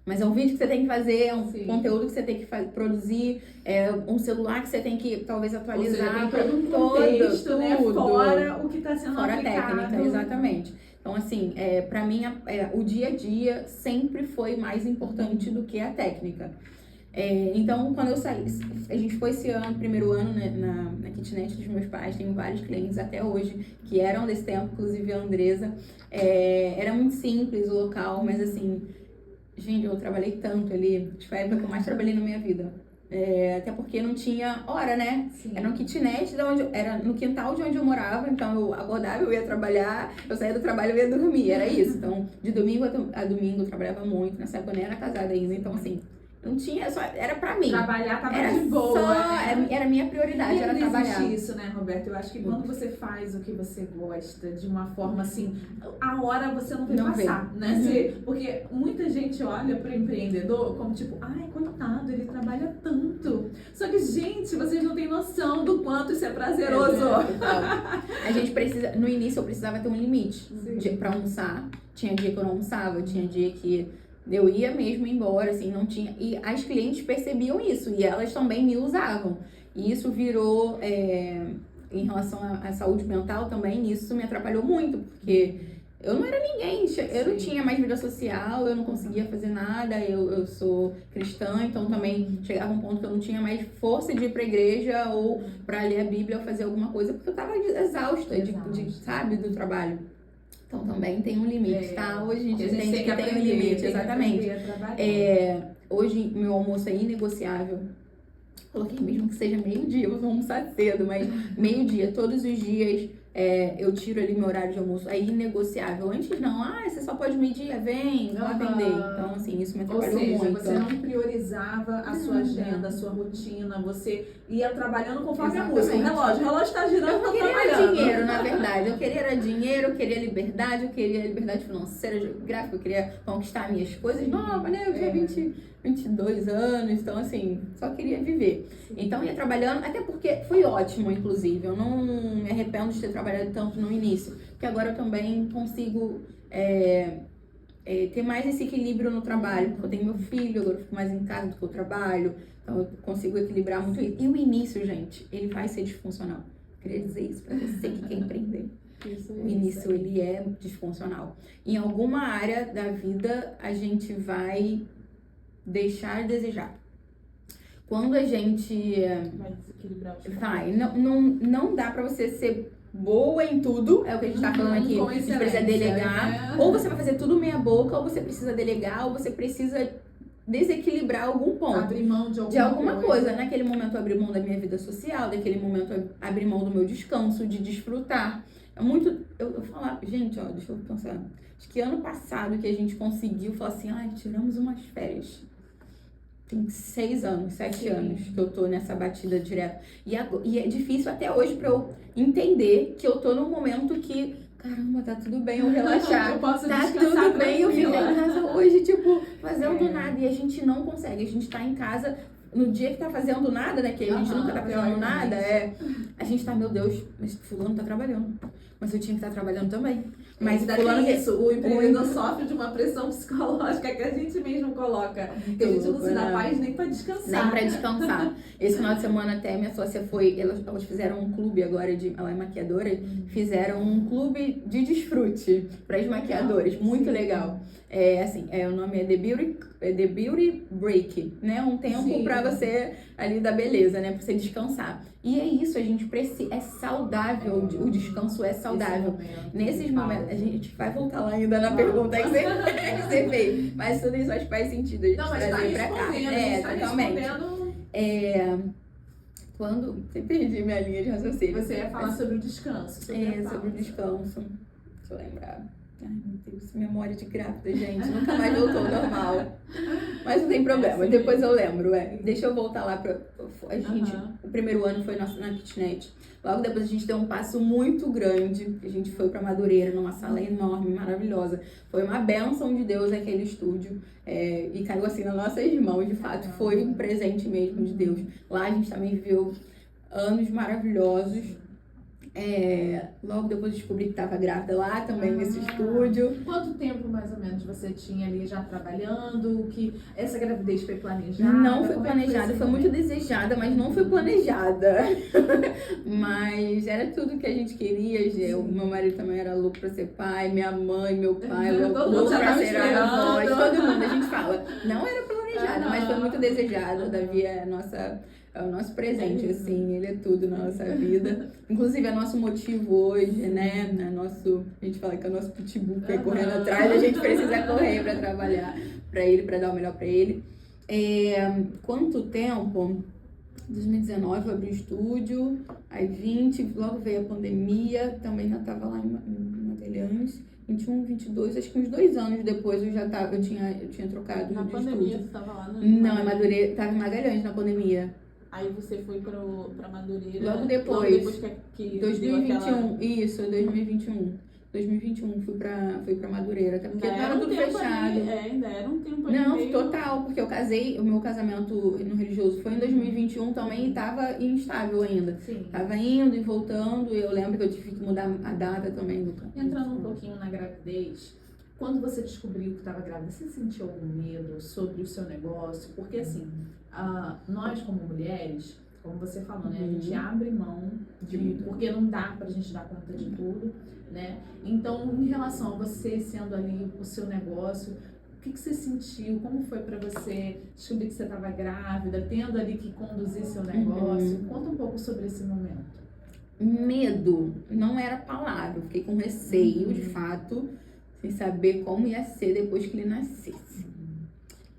mas é um vídeo que você tem que fazer, é um conteúdo que você tem que produzir, é um celular que você tem que talvez atualizar, todo um contexto, né, fora o que tá sendo fora aplicado. A técnica, exatamente. Então, assim, pra mim, o dia a dia sempre foi mais importante do que a técnica. Então, quando eu saí, a gente foi esse ano, primeiro ano, né, na kitnet dos meus pais, tenho vários clientes até hoje que eram desse tempo, inclusive a Andresa. Era muito simples o local, mas assim, gente, eu trabalhei tanto ali, foi a época que eu mais trabalhei na minha vida. Até porque não tinha hora, né? Sim. Era no kitnet, era no quintal de onde eu morava, então eu acordava, eu ia trabalhar, eu saía do trabalho, eu ia dormir, era isso. Então, de domingo a domingo eu trabalhava muito, nessa época eu nem era casada ainda, então assim, Não tinha, só era pra mim. Trabalhar tava Era de boa, só, né? era a minha prioridade, E era ainda trabalhar. existe isso, né, Roberto? Eu acho que quando você faz o que você gosta de uma forma assim, a hora você não vê passar, né? Porque muita gente olha pro empreendedor como tipo, ai, coitado, ele trabalha tanto. Só que, gente, vocês não têm noção do quanto isso é prazeroso. A gente precisa, no início eu precisava ter um limite pra almoçar. Tinha dia que eu não almoçava, tinha dia que eu ia mesmo embora, assim, não tinha. E as clientes percebiam isso e elas também me usavam. E isso virou, em relação à saúde mental também, isso me atrapalhou muito, porque eu não era ninguém, eu não tinha mais vida social, eu não conseguia fazer nada, eu sou cristã, então também chegava um ponto que eu não tinha mais força de ir pra igreja ou pra ler a Bíblia ou fazer alguma coisa, porque eu tava exausta, sabe, do trabalho. Então também tem um limite, tá? Hoje a gente entende que tem um limite, exatamente. Hoje meu almoço é inegociável. Coloquei mesmo que seja meio-dia, eu vou almoçar cedo, mas meio-dia, todos os dias, eu tiro ali meu horário de almoço, é inegociável. Antes não, você só pode medir, vem, vou atender. Então, assim, isso me atrapalhou muito. Ou seja, você não priorizava a sua agenda, a sua rotina, você ia trabalhando conforme a música. O relógio tá girando, eu queria era dinheiro, na verdade. Eu queria era dinheiro, eu queria liberdade, eu queria liberdade financeira, geográfica, eu queria conquistar minhas coisas nova, né? Eu tinha 22 anos, então assim, só queria viver. Então ia trabalhando, até porque foi ótimo, inclusive. Eu não me arrependo de ter trabalhado tanto no início, porque agora eu também consigo ter mais esse equilíbrio no trabalho, porque eu tenho meu filho, agora eu fico mais em casa do que eu trabalho, então eu consigo equilibrar muito isso. E o início, gente, ele vai ser disfuncional. Eu queria dizer isso pra você que quer empreender. O início, ele é disfuncional. Em alguma área da vida, a gente vai deixar a desejar. Quando a gente Vai desequilibrar os não dá pra você ser boa em tudo, é o que a gente tá falando aqui, a gente precisa delegar, ou você vai fazer tudo meia boca, ou você precisa delegar, ou você precisa desequilibrar algum ponto. Abrir mão de alguma coisa. Naquele momento eu abri mão da minha vida social, naquele momento eu abri mão do meu descanso, de desfrutar. É muito, eu falava, gente, deixa eu pensar, acho que ano passado que a gente conseguiu falar assim, tiramos umas férias. Tem 6 anos, 7 anos que eu tô nessa batida direto. E é difícil até hoje pra eu entender que eu tô num momento que, caramba, tá tudo bem eu relaxar. Eu posso tá tudo bem eu ficar em casa hoje, fazendo nada. E a gente não consegue, a gente tá em casa no dia que tá fazendo nada, né? Que a gente nunca tá fazendo nada, a gente tá, meu Deus, mas fulano tá trabalhando. Mas eu tinha que estar trabalhando também. Mas fulano o empreendedor sofre de uma pressão psicológica que a gente mesmo coloca. Que a gente não se dá paz nem pra descansar. Nem pra descansar. Esse final de semana até minha sócia elas fizeram um clube agora, ela é maquiadora, fizeram um clube de desfrute para as maquiadoras. Muito legal. O nome é The Beauty Break, né? Um tempo pra você ali da beleza, né? Pra você descansar. E é isso, a gente precisa, é saudável, o descanso é saudável. Nesses momentos, a gente vai voltar lá ainda na pergunta que você fez, mas tudo isso acho que faz sentido a gente trazer pra cá. Totalmente. Quando você perdi minha linha de raciocínio. Você ia falar sobre o descanso. Sobre o descanso. Deixa eu lembrar. Ai, meu Deus, memória de grávida, gente. Nunca mais voltou ao normal. Mas não tem problema, depois eu lembro. Deixa eu voltar lá pra... O primeiro ano foi na kitnet. Logo depois a gente deu um passo muito grande. A gente foi pra Madureira, numa sala enorme, maravilhosa. Foi uma bênção de Deus aquele estúdio. E caiu assim nas nossas mãos, de fato. Foi um presente mesmo de Deus. Lá a gente também viveu anos maravilhosos. Logo depois descobri que estava grávida lá também nesse estúdio. Quanto tempo mais ou menos você tinha ali já trabalhando? Que essa gravidez foi planejada? Não foi planejada, foi muito desejada, mas não foi planejada. Mas era tudo que a gente queria. O meu marido também era louco pra ser pai, minha mãe, meu pai, louco pra ser avó, todo mundo. A gente fala, não era planejada, mas foi muito desejada. O Davi é o nosso presente, assim, ele é tudo na nossa vida. Inclusive, é nosso motivo hoje, né? A gente fala que é o nosso pitbull que é correndo atrás, a gente precisa correr pra trabalhar pra ele, pra dar o melhor pra ele. Quanto tempo? 2019 eu abri o estúdio, aí 20, logo veio a pandemia, também ainda tava lá em Magalhães. 21, 22, acho que uns 2 anos depois eu tinha trocado Na de pandemia, estúdio. você tava lá no... Não, em Madureira, tava em Magalhães na pandemia. Aí você foi pra Madureira. Logo depois que 2021, aquela... isso, 2021. 2021 fui pra Madureira, até porque Ainda tava tudo fechado. Ainda era um tempo ali Não, meio... total, porque o meu casamento no religioso foi em 2021 também e tava instável ainda. Sim. Tava indo e voltando, e eu lembro que eu tive que mudar a data também do casamento. Entrando um pouquinho na gravidez, quando você descobriu que estava grávida, você sentiu algum medo sobre o seu negócio? Porque assim, nós como mulheres, como você falou, né? A gente abre mão porque não dá pra gente dar conta de tudo, né? Então, em relação a você sendo ali o seu negócio, o que você sentiu? Como foi pra você descobrir que você estava grávida, tendo ali que conduzir seu negócio? Conta um pouco sobre esse momento. Medo não era a palavra, eu fiquei com receio, de fato, sem saber como ia ser depois que ele nascesse.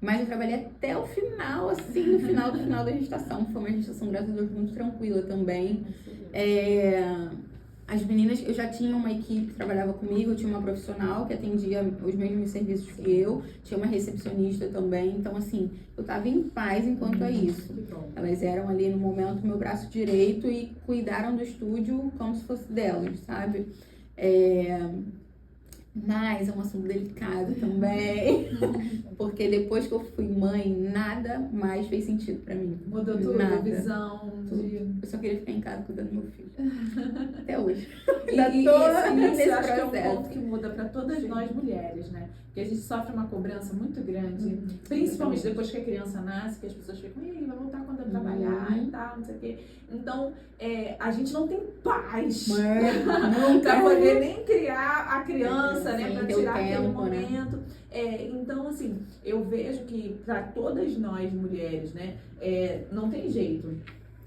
Mas eu trabalhei até o final, assim, no final da gestação. Foi uma gestação, graças a Deus, muito tranquila também. As meninas, eu já tinha uma equipe que trabalhava comigo, eu tinha uma profissional que atendia os mesmos serviços que eu, tinha uma recepcionista também. Então, assim, eu tava em paz enquanto a isso. Elas eram ali, no momento, meu braço direito e cuidaram do estúdio como se fosse delas, sabe? Mas é um assunto delicado também, porque depois que eu fui mãe, nada mais fez sentido pra mim. Mudou tudo, a visão de... Eu só queria ficar em casa cuidando do meu filho. Até hoje. E nesse eu acho que é um processo. ponto que muda pra todas nós mulheres, né? Porque a gente sofre uma cobrança muito grande, principalmente depois que a criança nasce, que as pessoas ficam, vai voltar quando eu trabalhar e tal, não sei o quê. Então, a gente não tem paz pra poder nem criar a criança, né? Pra tirar aquele momento. Então, assim, eu vejo que pra todas nós mulheres, né? Não tem jeito.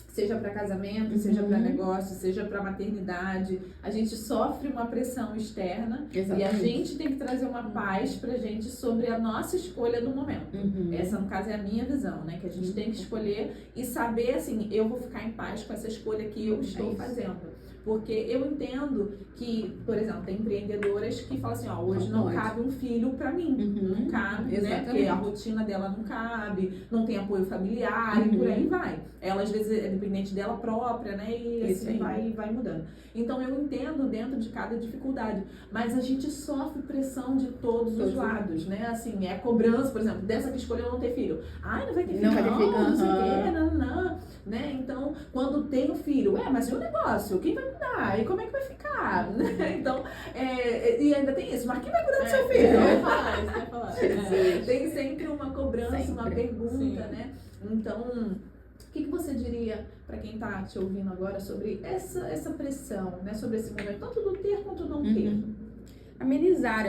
Seja para casamento, seja para negócio, seja para maternidade, a gente sofre uma pressão externa. Exatamente. E a gente tem que trazer uma paz pra gente sobre a nossa escolha do momento. Essa, no caso, é a minha visão, né? Que a gente tem que escolher e saber, assim, eu vou ficar em paz com essa escolha que eu estou fazendo. Porque eu entendo que, por exemplo, tem empreendedoras que falam assim, hoje não cabe um filho pra mim. Não cabe, né? Porque a rotina dela não cabe, não tem apoio familiar e por aí vai. Ela, às vezes, é dependente dela própria, né? E assim vai mudando. Então, eu entendo dentro de cada dificuldade. Mas a gente sofre pressão de todos os lados, né? Assim, a cobrança, por exemplo, dessa que escolheu não ter filho. Ai, não vai ter filho, não sei o quê, não. Né? Então, quando tem o filho, mas e o negócio? Quem vai cuidar? E como é que vai ficar? Então, e ainda tem isso, mas quem vai cuidar do seu filho? Eu ia falar. Tem sempre uma cobrança, uma pergunta, né? Então, o que você diria para quem está te ouvindo agora sobre essa pressão, né? Sobre esse momento, tanto do ter quanto do não ter? Amenizar,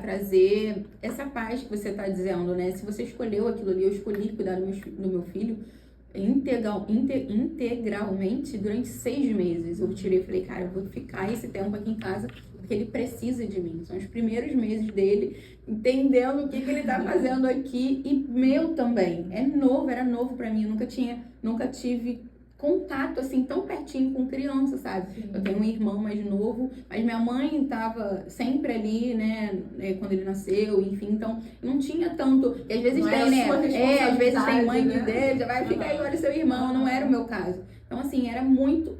trazer essa paz que você está dizendo, né? Se você escolheu aquilo ali, eu escolhi cuidar do meu filho integralmente durante 6 meses. Eu tirei e falei, cara, eu vou ficar esse tempo aqui em casa porque ele precisa de mim. São os primeiros meses dele, entendendo o que ele tá fazendo aqui, e meu também. Era novo pra mim, eu nunca tive contato assim tão pertinho com criança, sabe? Eu tenho um irmão mais novo, mas minha mãe tava sempre ali, né, quando ele nasceu, enfim, então não tinha tanto, e às vezes tem, né? Às vezes tem mãe que deixa, vai ficar aí, olha seu irmão, não era o meu caso. Então, assim, era muito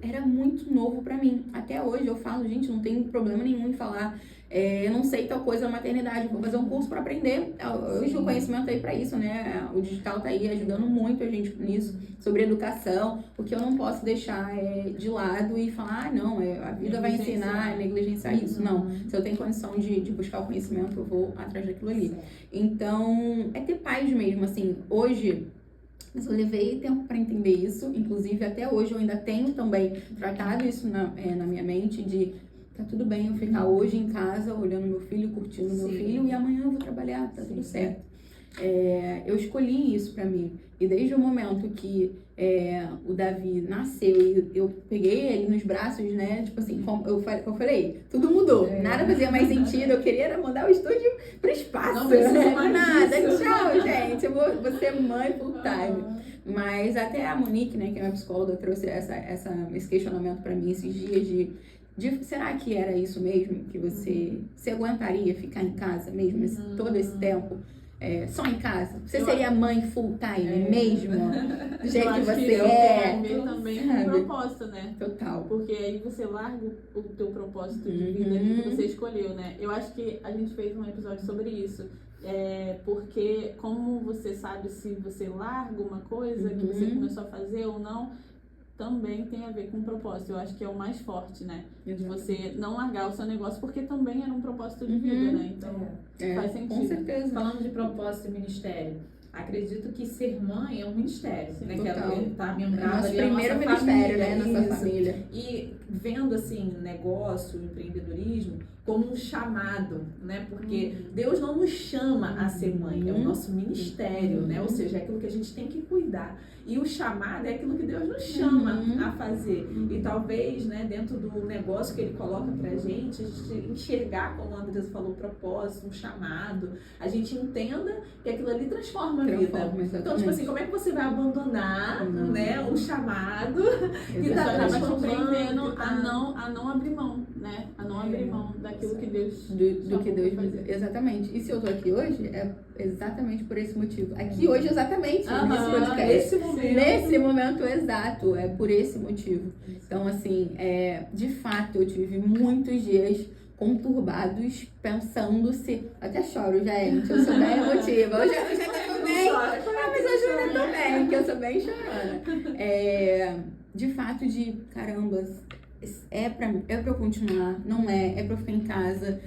novo pra mim. Até hoje eu falo, gente, não tem problema nenhum em falar, eu não sei tal coisa na maternidade, vou fazer um curso pra aprender. Hoje o conhecimento tá aí pra isso, né? O digital tá aí ajudando muito a gente nisso, sobre educação, porque eu não posso deixar de lado e falar, não, a vida vai ensinar, negligenciar isso. Não, se eu tenho condição de buscar o conhecimento, eu vou atrás daquilo ali. Então, é ter paz mesmo, assim, hoje... Mas eu levei tempo para entender isso, inclusive até hoje eu ainda tenho também tratado isso na minha mente de tá tudo bem eu ficar hoje em casa olhando meu filho, curtindo meu filho, e amanhã eu vou trabalhar, tá tudo certo. Eu escolhi isso para mim, e desde o momento que o Davi nasceu e eu peguei ele nos braços, né, tipo assim, como eu falei, tudo mudou, nada fazia mais sentido, eu queria mandar o estúdio pro espaço, não precisa mais nada, disso. Tchau, gente, eu vou ser mãe full time. Mas até a Monique, né, que é minha psicóloga, trouxe esse questionamento pra mim esses dias de será que era isso mesmo que você aguentaria ficar em casa mesmo todo esse tempo? Só em casa? Você seria mãe full time mesmo? Do jeito que você é. Ver também com propósito, né? Total. Porque aí você larga o teu propósito de vida que você escolheu, né? Eu acho que a gente fez um episódio sobre isso. Porque como você sabe se você larga uma coisa que você começou a fazer ou não, também tem a ver com o propósito. Eu acho que é o mais forte, né? De você não largar o seu negócio, porque também era um propósito de vida, né? Então, faz sentido. Com certeza. Falando de propósito e ministério, acredito que ser mãe é um ministério, né? Que tá membrado nosso ali primeiro a nossa ministério, família, né? Nossa família. E vendo, assim, negócio, empreendedorismo como um chamado, né? Porque Deus não nos chama a ser mãe, é o nosso ministério, né? Ou seja, é aquilo que a gente tem que cuidar. E o chamado é aquilo que Deus nos chama a fazer. E talvez, né, dentro do negócio que Ele coloca pra gente, a gente enxergar, como a Andressa falou, um propósito, um chamado, a gente entenda que aquilo ali transforma a vida. Exatamente. Então, tipo assim, como é que você vai abandonar, né, um chamado que tá Acaba te transformando, prendendo a não abrir mão, né? A não abrir mão daquilo que Deus do que Deus fazer. Exatamente. E se eu tô aqui hoje, é exatamente por esse motivo. Aqui hoje, exatamente, nesse podcast. Nesse momento exato, é por esse motivo. Então, assim, de fato, eu tive muitos dias conturbados, pensando se... Até choro, gente, eu sou bem emotiva. Hoje eu já tô bem, mas hoje eu ainda tô bem, que eu sou bem chorona. De fato, caramba, é pra eu continuar, não é pra eu ficar em casa.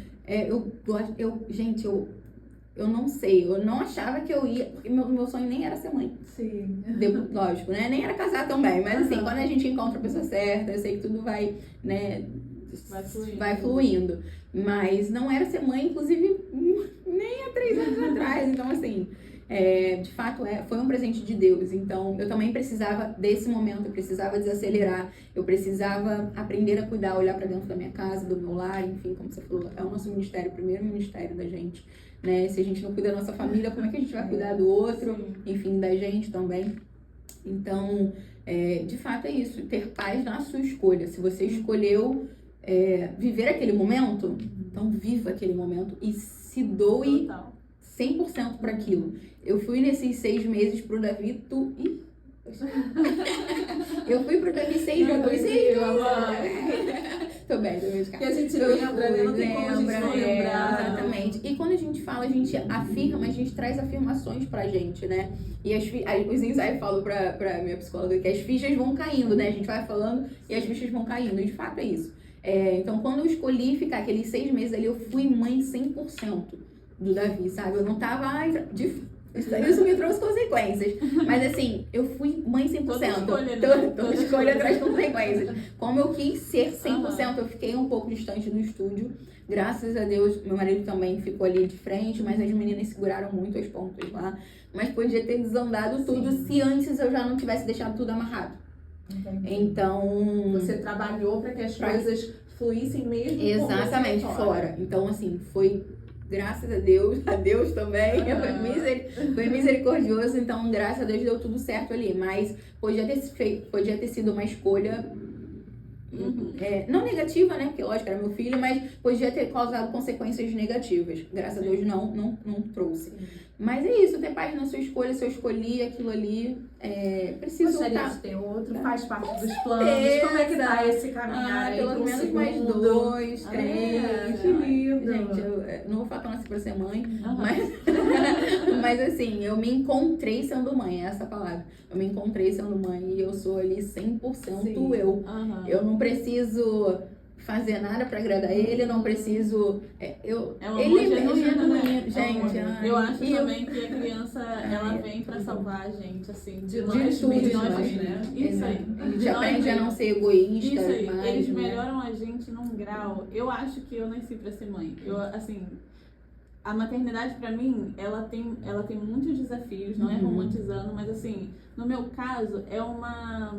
Gente, eu não sei, eu não achava que eu ia, meu sonho nem era ser mãe. Sim. Lógico, né? Nem era casar também, mas assim, quando a gente encontra a pessoa certa, eu sei que tudo vai, né, vai fluindo. Mas não era ser mãe, inclusive, nem há 3 anos atrás. Então, assim, de fato, foi um presente de Deus. Então, eu também precisava desse momento, eu precisava desacelerar, eu precisava aprender a cuidar, olhar pra dentro da minha casa, do meu lar, enfim, como você falou, é o nosso ministério, o primeiro ministério da gente. Né? Se a gente não cuida da nossa família, como é que a gente vai cuidar do outro? Enfim, da gente também. Então, de fato é isso, ter paz na sua escolha. Se você escolheu viver aquele momento, então viva aquele momento e se doe 100% para aquilo. Eu fui nesses 6 meses pro Davi, eu fui pro Davi 6 meses. Tô bem, que a gente lembra, né? Não tem como a gente não lembrar. Exatamente. E quando a gente fala, a gente afirma, a gente traz afirmações pra gente, né? E os ensaios falam pra minha psicóloga que as fichas vão caindo, né? A gente vai falando e as fichas vão caindo. E de fato é isso. Então, quando eu escolhi ficar aqueles 6 meses ali, eu fui mãe 100% do Davi, sabe? Eu não tava... Isso me trouxe consequências. Mas assim, eu fui mãe 100%. Toda escolha traz consequências. Como eu quis ser 100%, eu fiquei um pouco distante do estúdio. Graças a Deus, meu marido também ficou ali de frente, mas as meninas seguraram muito as pontas lá. Mas podia ter desandado tudo se antes eu já não tivesse deixado tudo amarrado. Então... Você trabalhou para que as coisas fluíssem mesmo. Exatamente, fora. Então, assim, foi... Graças a Deus também, foi misericordioso, então graças a Deus deu tudo certo ali, mas podia ter sido uma escolha não negativa, né, porque lógico era meu filho, mas podia ter causado consequências negativas, graças a Deus não trouxe. Mas é isso, ter paz na sua escolha, se eu escolhi aquilo ali, preciso gostaria de ter outro, faz parte dos planos, como é que tá esse caminhar aí? Pelo menos mais 2, 3, que lindo. Gente, eu não vou falar que eu nasci pra ser mãe, mas assim, eu me encontrei sendo mãe, é essa a palavra. Eu me encontrei sendo mãe e eu sou ali 100% eu. Eu não preciso fazer nada pra agradar ele, eu não preciso... ele é genuíno, gente. Eu acho também que a criança, ela vem pra salvar a gente, assim, de nós, né? Isso aí. Já aprende a não ser egoísta. Isso aí, mais, eles né? melhoram a gente num grau. Eu acho que eu nasci pra ser mãe. A maternidade pra mim, ela tem muitos desafios, não é romantizando, mas assim, no meu caso, é uma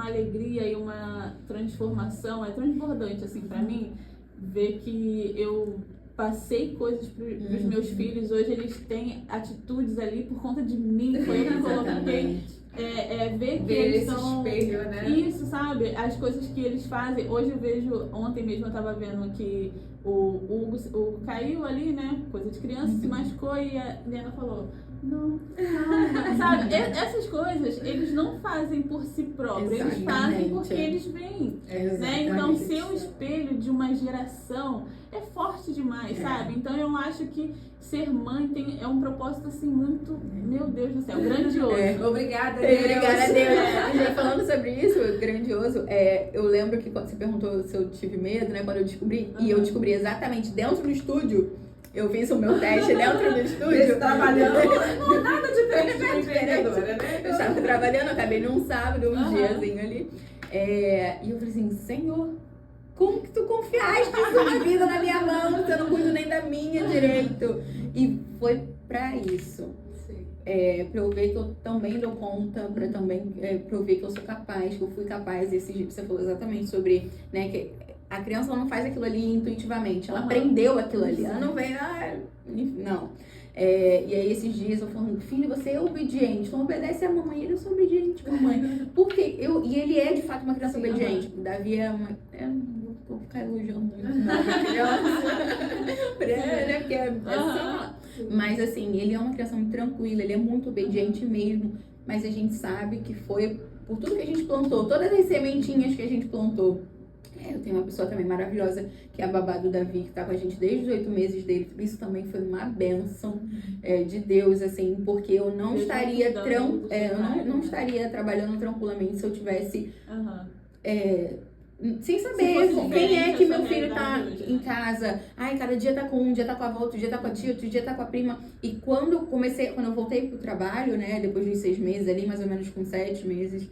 alegria e uma transformação, é transbordante assim pra mim, ver que eu passei coisas pros meus filhos, hoje eles têm atitudes ali por conta de mim, foi eu que coloquei. Ver que eles são... espelho, né? Isso, sabe? As coisas que eles fazem. Hoje eu vejo, ontem mesmo eu tava vendo que o Hugo caiu ali, né? Coisa de criança, se machucou e a Liana falou, não, sabe? Essas coisas eles não fazem por si próprios, eles fazem porque eles veem, né? Então ser um espelho de uma geração é forte demais, sabe? Então eu acho que ser mãe é um propósito assim muito, meu Deus do céu, grandioso. Obrigada, Deus. Obrigada a Deus. E falando sobre isso, grandioso, eu lembro que quando você perguntou se eu tive medo, né? Quando eu descobri, e eu descobri exatamente dentro do estúdio, eu fiz o meu teste dentro do estúdio. Trabalhando, nada diferente de uma empreendedora, né? Eu estava trabalhando, acabei num sábado, um diazinho ali. E eu falei assim, Senhor, como que tu confiaste sua vida na minha mão? Você não cuida nem da minha direito. E foi pra isso. Pra eu ver que eu também dou conta, pra eu ver que eu sou capaz, que eu fui capaz. Esse dia você falou exatamente sobre, né, que a criança ela não faz aquilo ali intuitivamente, ela aprendeu aquilo ali, ela não vem, não. E aí esses dias eu falando, filho, você é obediente, então obedece a mamãe. Ele, eu sou obediente, mamãe. Porque e ele é de fato uma criança obediente. O Davi é uma... não vou ficar elogiando muito, não, né? Porque assim, mas assim, ele é uma criança muito tranquila, ele é muito obediente mesmo, mas a gente sabe que foi por tudo que a gente plantou, todas as sementinhas que a gente plantou. Eu tenho uma pessoa também maravilhosa, que é a babá do Davi, que tá com a gente desde os 8 meses dele. Isso também foi uma bênção de Deus, assim, porque eu não estaria não estaria trabalhando tranquilamente se eu tivesse sem saber quem é que meu filho tá em casa. Ai, cada dia tá com um dia tá com a avó, outro dia tá com a tia, outro dia tá com a prima. E quando eu voltei pro trabalho, né, depois de 6 meses ali, mais ou menos com 7 meses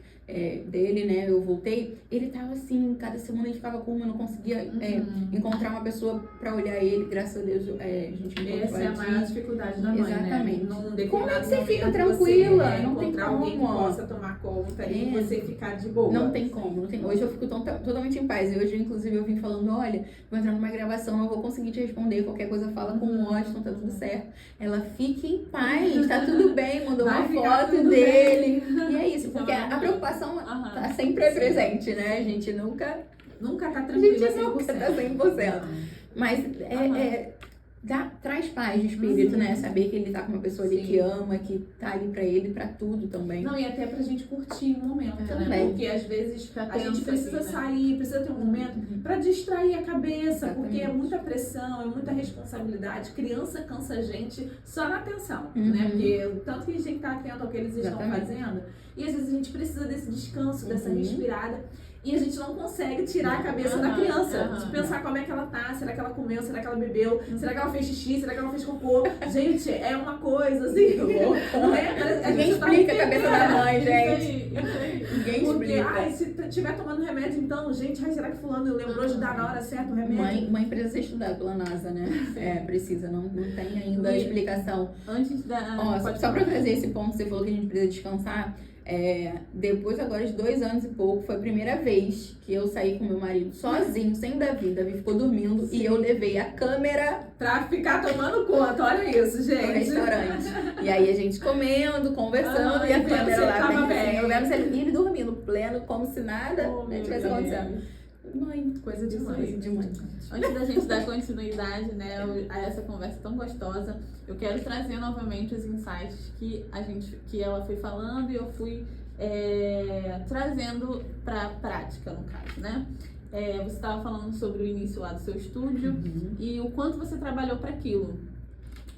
dele, né, eu voltei, ele tava assim, cada semana ele ficava com uma, eu não conseguia encontrar uma pessoa pra olhar ele, graças a Deus, a gente encontrou. Essa é a maior dificuldade da mãe, exatamente. Né? Como é que você fica tranquila? Não tem encontrar alguém que como. possa tomar conta e você ficar de boa. Não tem como. Hoje eu fico totalmente em paz. E hoje, inclusive, eu vim falando, olha, vou entrar numa gravação, não vou conseguir te responder, qualquer coisa fala com o Washington, tá tudo certo. Ela fique em paz, tá tudo bem, mandou uma foto dele. E é isso, porque a preocupação tá sempre presente, né? A gente nunca tá tranquila, 100%. A gente nunca tá 100%. Mas traz paz de espírito, né? Saber que ele tá com uma pessoa ali que ama, que tá ali pra ele, pra tudo também. Não, e até pra gente curtir o momento, né? Também. Porque às vezes a gente precisa sair, precisa ter um momento pra distrair a cabeça, porque é muita pressão, é muita responsabilidade. Criança cansa a gente só na atenção, né? Porque tanto que a gente tem que estar atento ao que eles estão fazendo. E às vezes a gente precisa desse descanso, dessa respirada. E a gente não consegue tirar a cabeça da criança. De pensar como é que ela tá, será que ela comeu, será que ela bebeu, será que ela fez xixi, será que ela fez cocô. Gente, é uma coisa assim, né? Ninguém explica a cabeça da mãe, gente. Ninguém explica. Se estiver tomando remédio, então, gente, será que fulano lembrou de dar na hora certa o remédio? Mãe precisa ser estudada pela NASA, né? Precisa, não tem ainda a explicação. Antes da... Só pra trazer esse ponto, você falou que a gente precisa descansar. Depois agora de 2 anos e pouco, foi a primeira vez que eu saí com meu marido sozinho, sem o Davi. Davi ficou dormindo e eu levei a câmera pra ficar tomando conta. Olha isso, gente. No restaurante. E aí a gente comendo, conversando e a câmera lá bem. Eu vendo ele dormindo pleno, como se nada tivesse acontecendo. Mãe, coisa de mãe. Antes da gente dar continuidade, né, a essa conversa tão gostosa, eu quero trazer novamente os insights que ela foi falando e eu fui trazendo para prática, no caso, né? Você estava falando sobre o início lá do seu estúdio e o quanto você trabalhou para aquilo.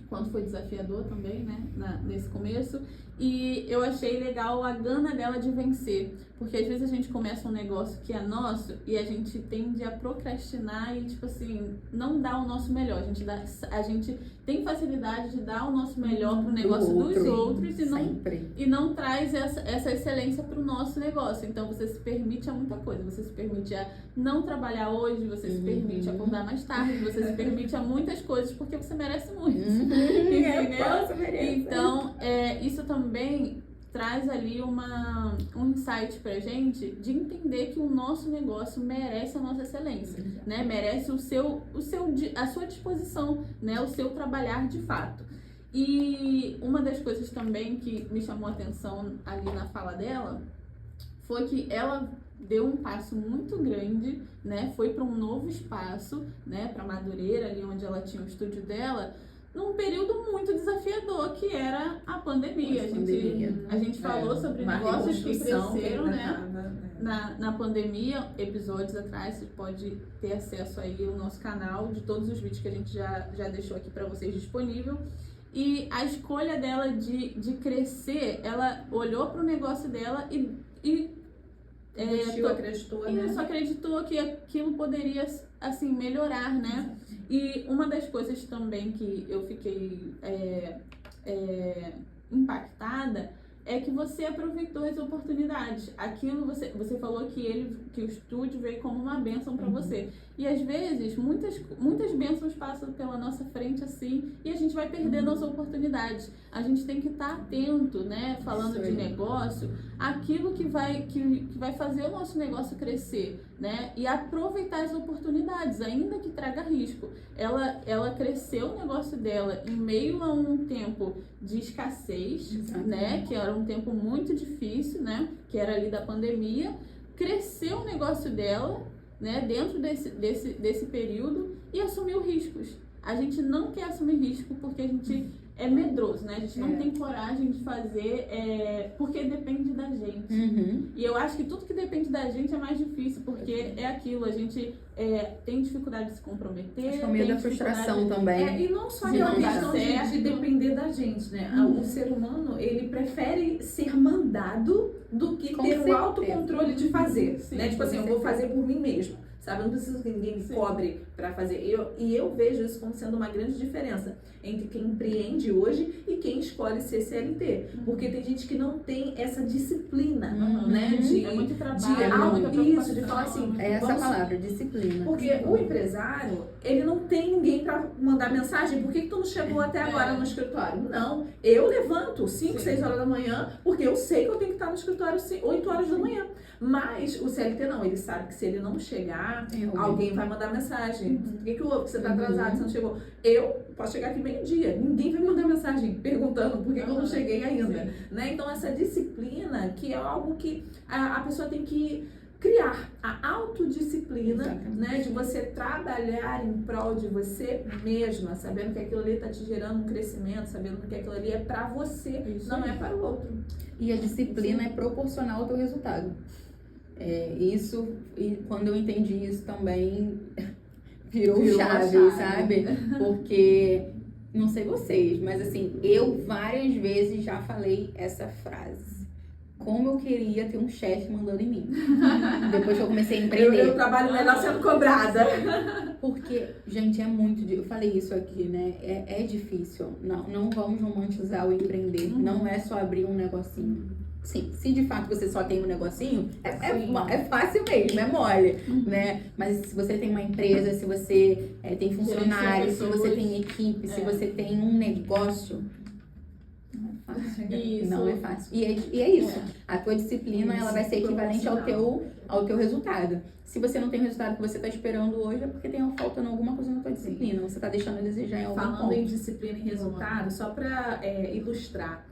Quanto foi desafiador também, né, nesse começo. E eu achei legal a gana dela de vencer. Porque às vezes a gente começa um negócio que é nosso e a gente tende a procrastinar e, tipo assim, não dá o nosso melhor. A gente tem facilidade de dar o nosso melhor pro negócio dos outros e não traz essa excelência pro nosso negócio. Então você se permite a muita coisa. Você se permite a não trabalhar hoje, você se permite acordar mais tarde, você se permite a muitas coisas porque você merece muito. Entendeu? Então, isso também traz ali um insight pra gente de entender que o nosso negócio merece a nossa excelência, né? Merece a sua disposição, né? O seu trabalhar de fato. E uma das coisas também que me chamou a atenção ali na fala dela foi que ela deu um passo muito grande, né? Foi para um novo espaço, né? Para Madureira, ali onde ela tinha o estúdio dela, num período muito desafiador, que era a pandemia. A gente falou sobre negócios que cresceram, né? Na pandemia, episódios atrás, você pode ter acesso aí ao nosso canal, de todos os vídeos que a gente já deixou aqui para vocês disponível. E a escolha dela de crescer, ela olhou para o negócio dela e acreditou, né? Isso, acreditou que aquilo poderia, assim, melhorar, né? E uma das coisas também que eu fiquei impactada é que você aproveitou as oportunidades. Aquilo, você falou que o estúdio veio como uma bênção para você. E às vezes, muitas bênçãos passam pela nossa frente assim, e a gente vai perdendo as oportunidades. A gente tem que estar atento, né? Falando de negócio, aquilo que vai fazer o nosso negócio crescer, né? E aproveitar as oportunidades, ainda que traga risco. Ela cresceu o negócio dela em meio a um tempo de escassez, né? Que era um tempo muito difícil, né? Que era ali da pandemia. Cresceu o negócio dela, né, dentro desse período, e assumiu riscos. A gente não quer assumir risco porque a gente é medroso, né? A gente não tem coragem de fazer porque depende da gente. E eu acho que tudo que depende da gente é mais difícil, porque é aquilo, a gente tem dificuldade de se comprometer. Acho que é o medo da frustração também. E não só a questão de depender da gente, né? O ser humano, ele prefere ser mandado do que ter o autocontrole de fazer. Né? Tipo assim, eu vou fazer por mim mesmo. Sabe? Eu não preciso que ninguém me cobre para fazer. Eu vejo isso como sendo uma grande diferença entre quem empreende hoje e quem escolhe ser CLT. Porque tem gente que não tem essa disciplina, né? É muito trabalho, de falar assim... É essa palavra, disciplina. Porque o empresário, ele não tem ninguém para mandar mensagem. Por que tu não chegou até agora no escritório? Não. Eu levanto 5, 6 horas da manhã, porque eu sei que eu tenho que estar no escritório 8 horas da manhã. Mas o CLT não, ele sabe que se ele não chegar, alguém vai mandar mensagem. Por que houve? Você tá atrasado, você não chegou. Eu posso chegar aqui meio-dia, ninguém vai me mandar mensagem perguntando por que eu não cheguei ainda. Né? Então essa disciplina, que é algo que a pessoa tem que criar, a autodisciplina, né, de você trabalhar em prol de você mesma, sabendo que aquilo ali está te gerando um crescimento, sabendo que aquilo ali é para você, não é para o outro. E a disciplina é proporcional ao teu resultado. E quando eu entendi isso também, virou chave, sabe? Porque, não sei vocês, mas assim, eu várias vezes já falei essa frase. Como eu queria ter um chefe mandando em mim. Depois que eu comecei a empreender. Eu trabalho melhor sendo cobrada. Porque, gente, é muito... Eu falei isso aqui, né? É difícil. Não vamos romantizar o empreender. Não é só abrir um negocinho. Sim, se de fato você só tem um negocinho, é fácil mesmo, é mole, né? Mas se você tem uma empresa, se você tem funcionários, se você tem equipe, se você tem um negócio... Isso. Não é fácil. E é isso. A tua disciplina, ela vai ser equivalente ao teu resultado. Se você não tem o resultado que você está esperando hoje, é porque tem faltando alguma coisa na tua disciplina. Você está deixando a desejar em algum ponto. Falando em disciplina e resultado, só para ilustrar,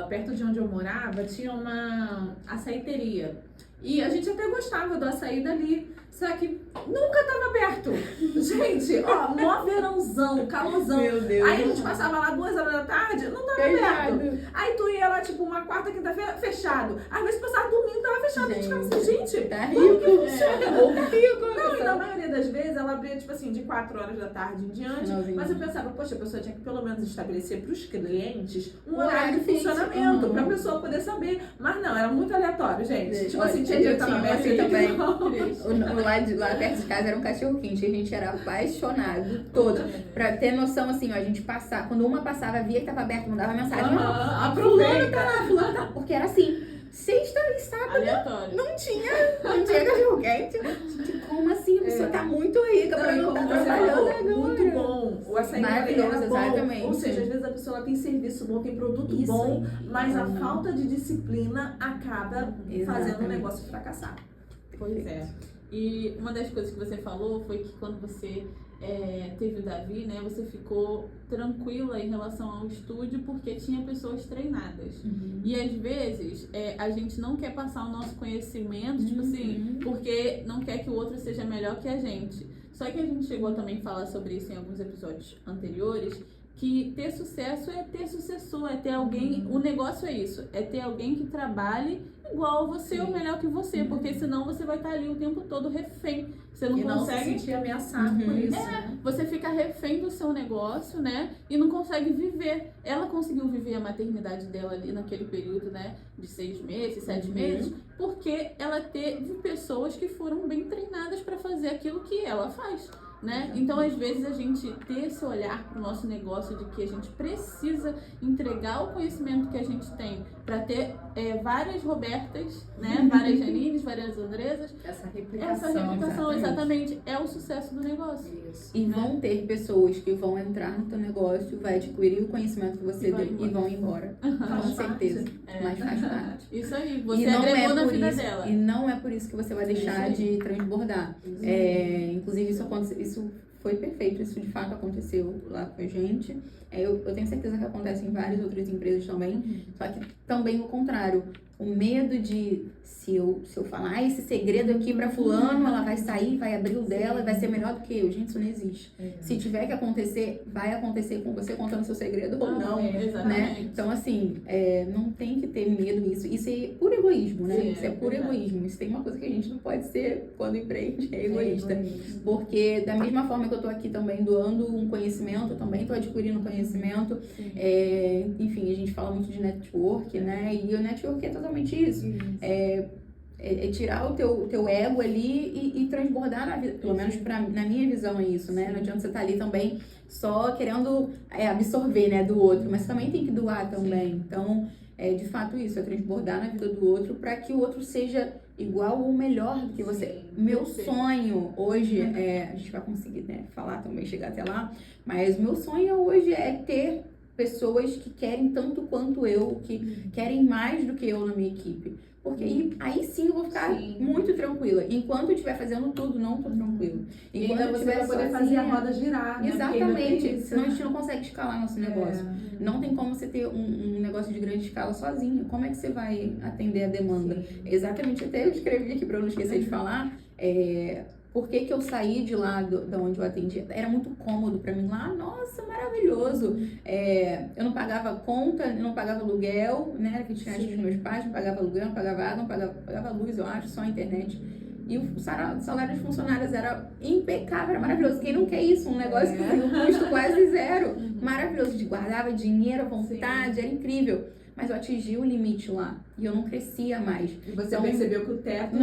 perto de onde eu morava, tinha uma açaiteria. E a gente até gostava do açaí dali. Só que nunca tava aberto. Gente, mó verãozão, calorzão. Meu Deus. Aí a gente passava lá 2 horas da tarde, não tava aberto. Aí tu ia lá, tipo, uma quarta, quinta-feira, fechado. Às vezes passava domingo, tava fechado. A gente ficava assim, gente, tá como que rico. funciona? Não, e na maioria das vezes ela abria, tipo assim, de 4 horas da tarde em diante. Mas eu pensava, poxa, a pessoa tinha que pelo menos estabelecer pros clientes um horário de funcionamento, pra pessoa poder saber. Mas não, era muito aleatório, gente. Tipo assim, tinha dia que tava aberto e também. Lá perto de casa era um cachorro quente, a gente era apaixonado todo. Pra ter noção, assim, a gente passava, quando uma passava, via que tava aberto, mandava mensagem. Aproveita. Fulano tá lá. Porque era assim, sexta e sábado aleatório. não tinha cachorro quente. Como assim? A pessoa tá muito rica pra não estar trabalhando agora. Muito bom o açaí Maravilhoso, era bom. exatamente. Ou seja, às vezes a pessoa ela tem serviço bom, tem produto Isso bom, aí. mas a Uhum. falta de disciplina acaba fazendo o Exatamente. negócio fracassar. Pois é. E uma das coisas que você falou foi que quando você teve o Davi, né, você ficou tranquila em relação ao estúdio porque tinha pessoas treinadas. E às vezes a gente não quer passar o nosso conhecimento, tipo assim, porque não quer que o outro seja melhor que a gente. Só que a gente chegou a também falar sobre isso em alguns episódios anteriores, que ter sucesso é ter sucessor, é ter alguém, o negócio é isso, é ter alguém que trabalhe igual a você ou melhor que você, porque senão você vai estar ali o tempo todo refém. Você não E não se consegue, sentir ameaçado por isso. você fica refém do seu negócio, né? E não consegue viver. Ela conseguiu viver a maternidade dela ali naquele período, né? De 6 meses, 7 meses, porque ela teve pessoas que foram bem treinadas para fazer aquilo que ela faz. Né? Então, às vezes, a gente ter esse olhar para o nosso negócio de que a gente precisa entregar o conhecimento que a gente tem para ter várias Robertas, né? Várias Janines, várias Andressas. Essa replicação. Essa replicação, exatamente, é o sucesso do negócio. Isso. E vão ter pessoas que vão entrar no teu negócio, vai adquirir o conhecimento que você deu e vão embora. Com Faz certeza. parte. Mas faz parte. Isso aí, E você não agregou na por vida isso, dela. E não é por isso que você vai deixar Isso de transbordar. Inclusive, isso foi perfeito, isso de fato aconteceu lá com a gente. Eu tenho certeza que acontece em várias outras empresas também, só que também o contrário. O medo de, se eu falar esse segredo aqui pra fulano, ela vai sair, vai abrir o dela e vai ser melhor do que eu. Gente, isso não existe. Se tiver que acontecer, vai acontecer com você contando seu segredo ou não. Exatamente. Né? Então, assim, não tem que ter medo disso. Isso é puro egoísmo, né? Sim, Isso é puro verdade. egoísmo. Isso tem uma coisa que a gente não pode ser quando empreende, é egoísta. Porque da mesma forma que eu tô aqui também doando um conhecimento, eu também tô adquirindo conhecimento. Enfim, a gente fala muito de network, né? E o network é totalmente isso. É tirar o teu ego ali e transbordar na vida. Pelo menos na minha visão é isso, né? Não adianta você estar ali também só querendo absorver, né, do outro, mas também tem que doar também. Então, de fato isso, é transbordar na vida do outro para que o outro seja igual ou melhor do que você. Meu sonho hoje, a gente vai conseguir, né, falar também, chegar até lá, mas meu sonho hoje é ter pessoas que querem tanto quanto eu, que querem mais do que eu na minha equipe. Porque aí sim eu vou ficar muito tranquila. Enquanto eu estiver fazendo tudo, não tô tranquila. E ainda você vai poder fazer a roda girar, né? Exatamente. Senão a gente não consegue escalar nosso negócio. Não tem como você ter um negócio de grande escala sozinho. Como é que você vai atender a demanda? Exatamente. Até eu escrevi aqui para eu não esquecer de falar. Por que eu saí de lá de onde eu atendia? Era muito cômodo pra mim lá. Nossa, maravilhoso. Eu não pagava conta, eu não pagava aluguel, né? Que tinha dos meus pais, não pagava aluguel, não pagava água, não pagava luz, eu acho, só a internet. E o salário dos funcionários era impecável, era maravilhoso. Quem não quer isso? Um negócio que tem um custo quase zero. Maravilhoso, guardava dinheiro à vontade, era incrível. Mas eu atingi o limite lá e eu não crescia mais. E você percebeu que o teto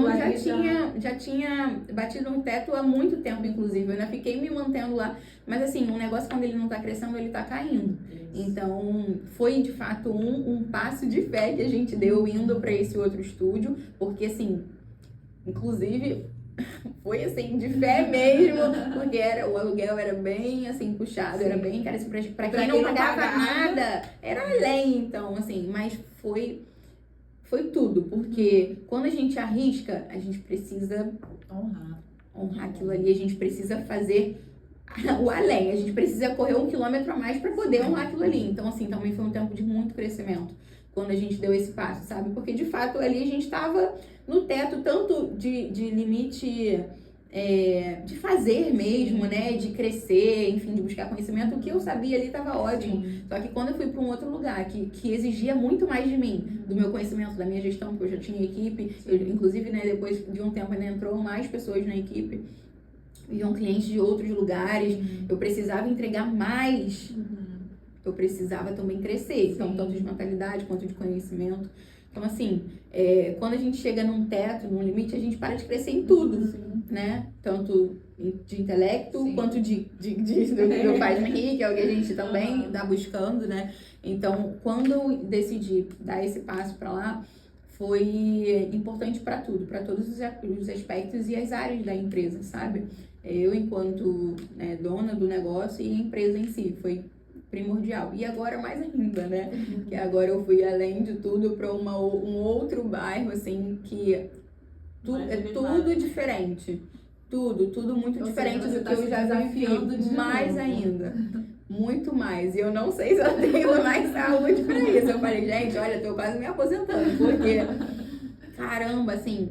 já tinha batido no teto há muito tempo, inclusive. Eu ainda fiquei me mantendo lá. Mas assim, um negócio quando ele não tá crescendo, ele tá caindo. Então, foi de fato um passo de fé que a gente deu indo para esse outro estúdio. Porque assim, inclusive, foi assim, de fé mesmo, porque o aluguel era bem assim, puxado, era bem caro, assim, pra quem não pagava nada, era além, então, assim, mas foi tudo, porque quando a gente arrisca, a gente precisa honrar aquilo ali, a gente precisa fazer o além, a gente precisa correr 1 quilômetro a mais para poder honrar aquilo ali. Então, assim, também foi um tempo de muito crescimento quando a gente deu esse passo, sabe? Porque de fato ali a gente estava no teto tanto de limite de fazer mesmo, né? De crescer, enfim, de buscar conhecimento. O que eu sabia ali estava ótimo. Só que quando eu fui para um outro lugar que exigia muito mais de mim, do meu conhecimento, da minha gestão, porque eu já tinha equipe, inclusive, né, depois de um tempo ainda entrou mais pessoas na equipe, iam clientes de outros lugares, eu precisava entregar mais. Eu precisava também crescer, então, tanto de mentalidade quanto de conhecimento. Então, assim, quando a gente chega num teto, num limite, a gente para de crescer em tudo, né? Tanto de intelecto, quanto do meu pai de Henrique, é o que a gente também está buscando, né? Então, quando eu decidi dar esse passo para lá, foi importante para tudo, para todos os aspectos e as áreas da empresa, sabe? Eu, enquanto dona do negócio, e a empresa em si, foi primordial. E agora mais ainda, né? Que agora eu fui, além de tudo, para um outro bairro, assim, que é tudo diferente. Tudo muito diferente do que eu já vivi. Mais ainda. Muito mais. E eu não sei se eu tenho mais saúde pra isso. Eu falei, gente, olha, eu tô quase me aposentando. Porque, caramba, assim,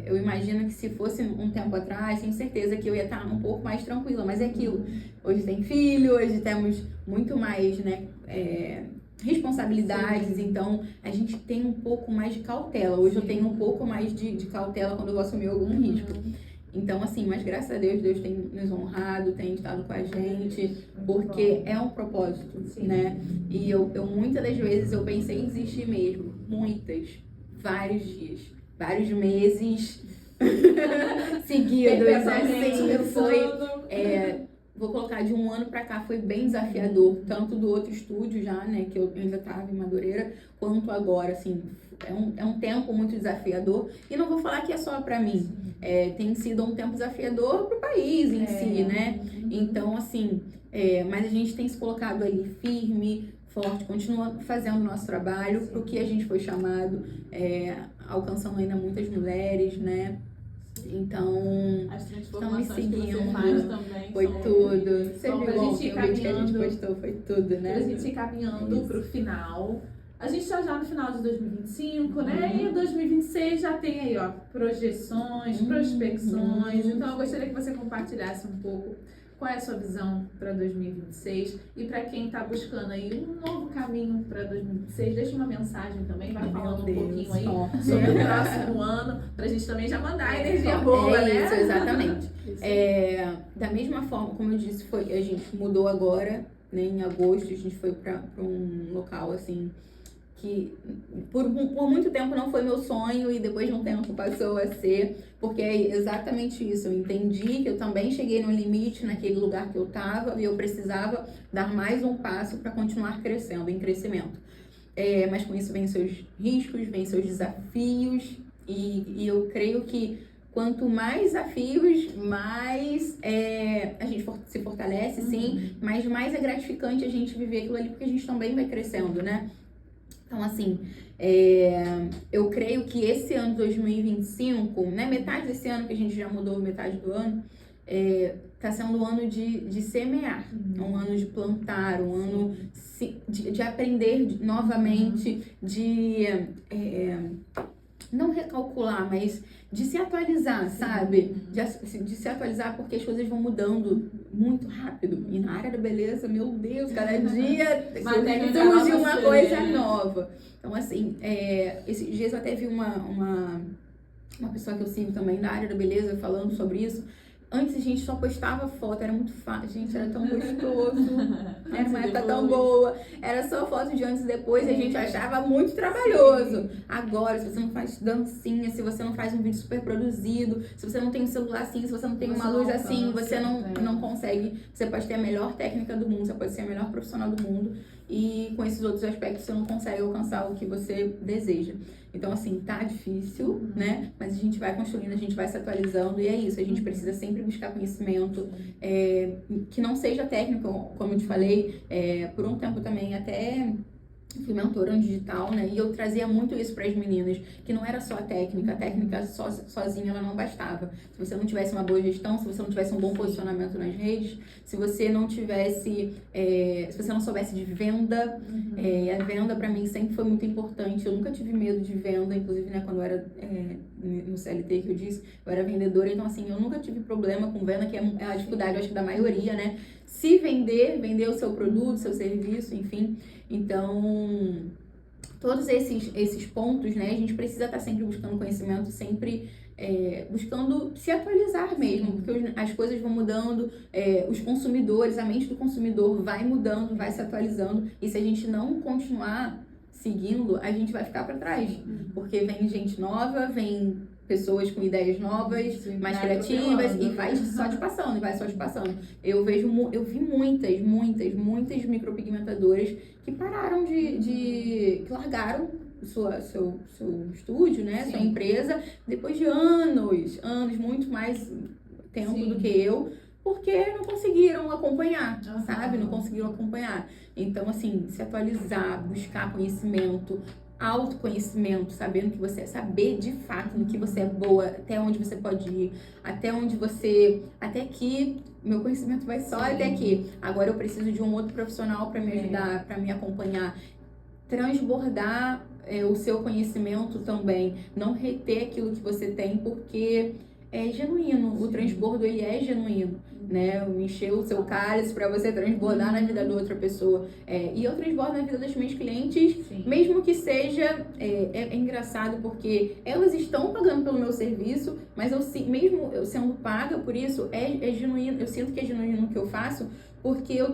eu imagino que se fosse um tempo atrás, tenho certeza que eu ia estar um pouco mais tranquila. Mas é aquilo. Hoje tem filho, hoje temos muito mais, né? Responsabilidades, então a gente tem um pouco mais de cautela. Hoje eu tenho um pouco mais de cautela quando eu vou assumir algum risco. Então, assim, mas graças a Deus, Deus tem nos honrado, tem estado com a gente, porque é um propósito, né? E eu muitas das vezes eu pensei em desistir mesmo, vários dias, vários meses seguidos, assim, foi... Vou colocar de um ano pra cá, foi bem desafiador, tanto do outro estúdio já, né, que eu ainda tava em Madureira, quanto agora, assim, é um tempo muito desafiador, e não vou falar que é só pra mim, tem sido um tempo desafiador pro país em si, né, então, assim, mas a gente tem se colocado ali firme, forte, continua fazendo o nosso trabalho, pro que a gente foi chamado, alcançando ainda muitas mulheres, né. Então, as transformações que você seguindo, faz também foi tudo. Você Bom, viu pra gente ir o vídeo que a gente caminhando, postou, foi tudo, né? pra gente ir caminhando Isso. pro final. A gente tá já no final de 2025, né? E 2026 já tem aí, ó, projeções, prospecções. Então eu gostaria que você compartilhasse um pouco qual é a sua visão para 2026 e para quem está buscando aí um novo caminho para 2026, deixa uma mensagem também, vai falando um pouquinho aí sobre o próximo ano, para a gente também já mandar a energia boa, né? Isso, exatamente. Da mesma forma, como eu disse, a gente mudou agora, né, em agosto, a gente foi para um local assim que por muito tempo não foi meu sonho e depois de um tempo passou a ser, porque é exatamente isso, eu entendi que eu também cheguei no limite naquele lugar que eu estava e eu precisava dar mais um passo para continuar crescendo, em crescimento. Mas com isso vem seus riscos, vem seus desafios e eu creio que quanto mais desafios, mais a gente se fortalece, sim, mas mais é gratificante a gente viver aquilo ali, porque a gente também vai crescendo, né? Então, assim, eu creio que esse ano 2025, né, metade desse ano que a gente já mudou, metade do ano, tá sendo um ano de semear, um ano de plantar, um ano de aprender novamente, de não recalcular, mas de se atualizar, sabe? De se atualizar porque as coisas vão mudando muito rápido. E na área da beleza, meu Deus, cada dia surge uma coisa nova. Então, assim, esses dias eu até vi uma pessoa que eu sigo também da área da beleza falando sobre isso. Antes a gente só postava foto, era muito fácil, gente, era tão gostoso, era uma época tão boa, era só foto de antes e depois e a gente achava muito trabalhoso. Agora, se você não faz dancinha, se você não faz um vídeo super produzido, se você não tem um celular assim, se você não tem uma luz assim, você não consegue, você pode ter a melhor técnica do mundo, você pode ser a melhor profissional do mundo e com esses outros aspectos você não consegue alcançar o que você deseja. Então, assim, tá difícil, né? Mas a gente vai construindo, a gente vai se atualizando e é isso. A gente precisa sempre buscar conhecimento que não seja técnico, como eu te falei. Por um tempo também até fui mentora no digital, né? E eu trazia muito isso para as meninas, que não era só a técnica sozinha ela não bastava. Se você não tivesse uma boa gestão, se você não tivesse um bom posicionamento nas redes, se você não tivesse, se você não soubesse de venda, a venda para mim sempre foi muito importante. Eu nunca tive medo de venda, inclusive, né, quando eu era no CLT que eu disse, eu era vendedora, então assim, eu nunca tive problema com venda, que é a dificuldade, eu acho que da maioria, né? Se vender o seu produto, seu serviço, enfim. Então, todos esses pontos, né, a gente precisa estar sempre buscando conhecimento, sempre buscando se atualizar mesmo, porque as coisas vão mudando, os consumidores, a mente do consumidor vai mudando, vai se atualizando, e se a gente não continuar seguindo, a gente vai ficar para trás, porque vem gente nova, vem pessoas com ideias novas, mais criativas, e vai só te passando, Eu vi muitas micropigmentadoras que pararam que largaram seu estúdio, né, sua empresa, depois de anos, muito mais tempo Sim. do que eu, porque não conseguiram acompanhar, Aham. sabe? Não conseguiram acompanhar. Então, assim, se atualizar, buscar conhecimento, autoconhecimento, sabendo que você é, saber de fato no que você é boa, até onde você pode ir, até aqui, meu conhecimento vai só até aqui. Agora eu preciso de um outro profissional para me ajudar, para me acompanhar, transbordar o seu conhecimento também, não reter aquilo que você tem, porque é genuíno, o transbordo ele é genuíno, né? Encher o seu cálice para você transbordar na vida da outra pessoa. E eu transbordo na vida das minhas clientes, Sim. mesmo que seja, é engraçado porque elas estão pagando pelo meu serviço, mas mesmo eu sendo paga por isso, é genuíno, eu sinto que é genuíno o que eu faço, porque ela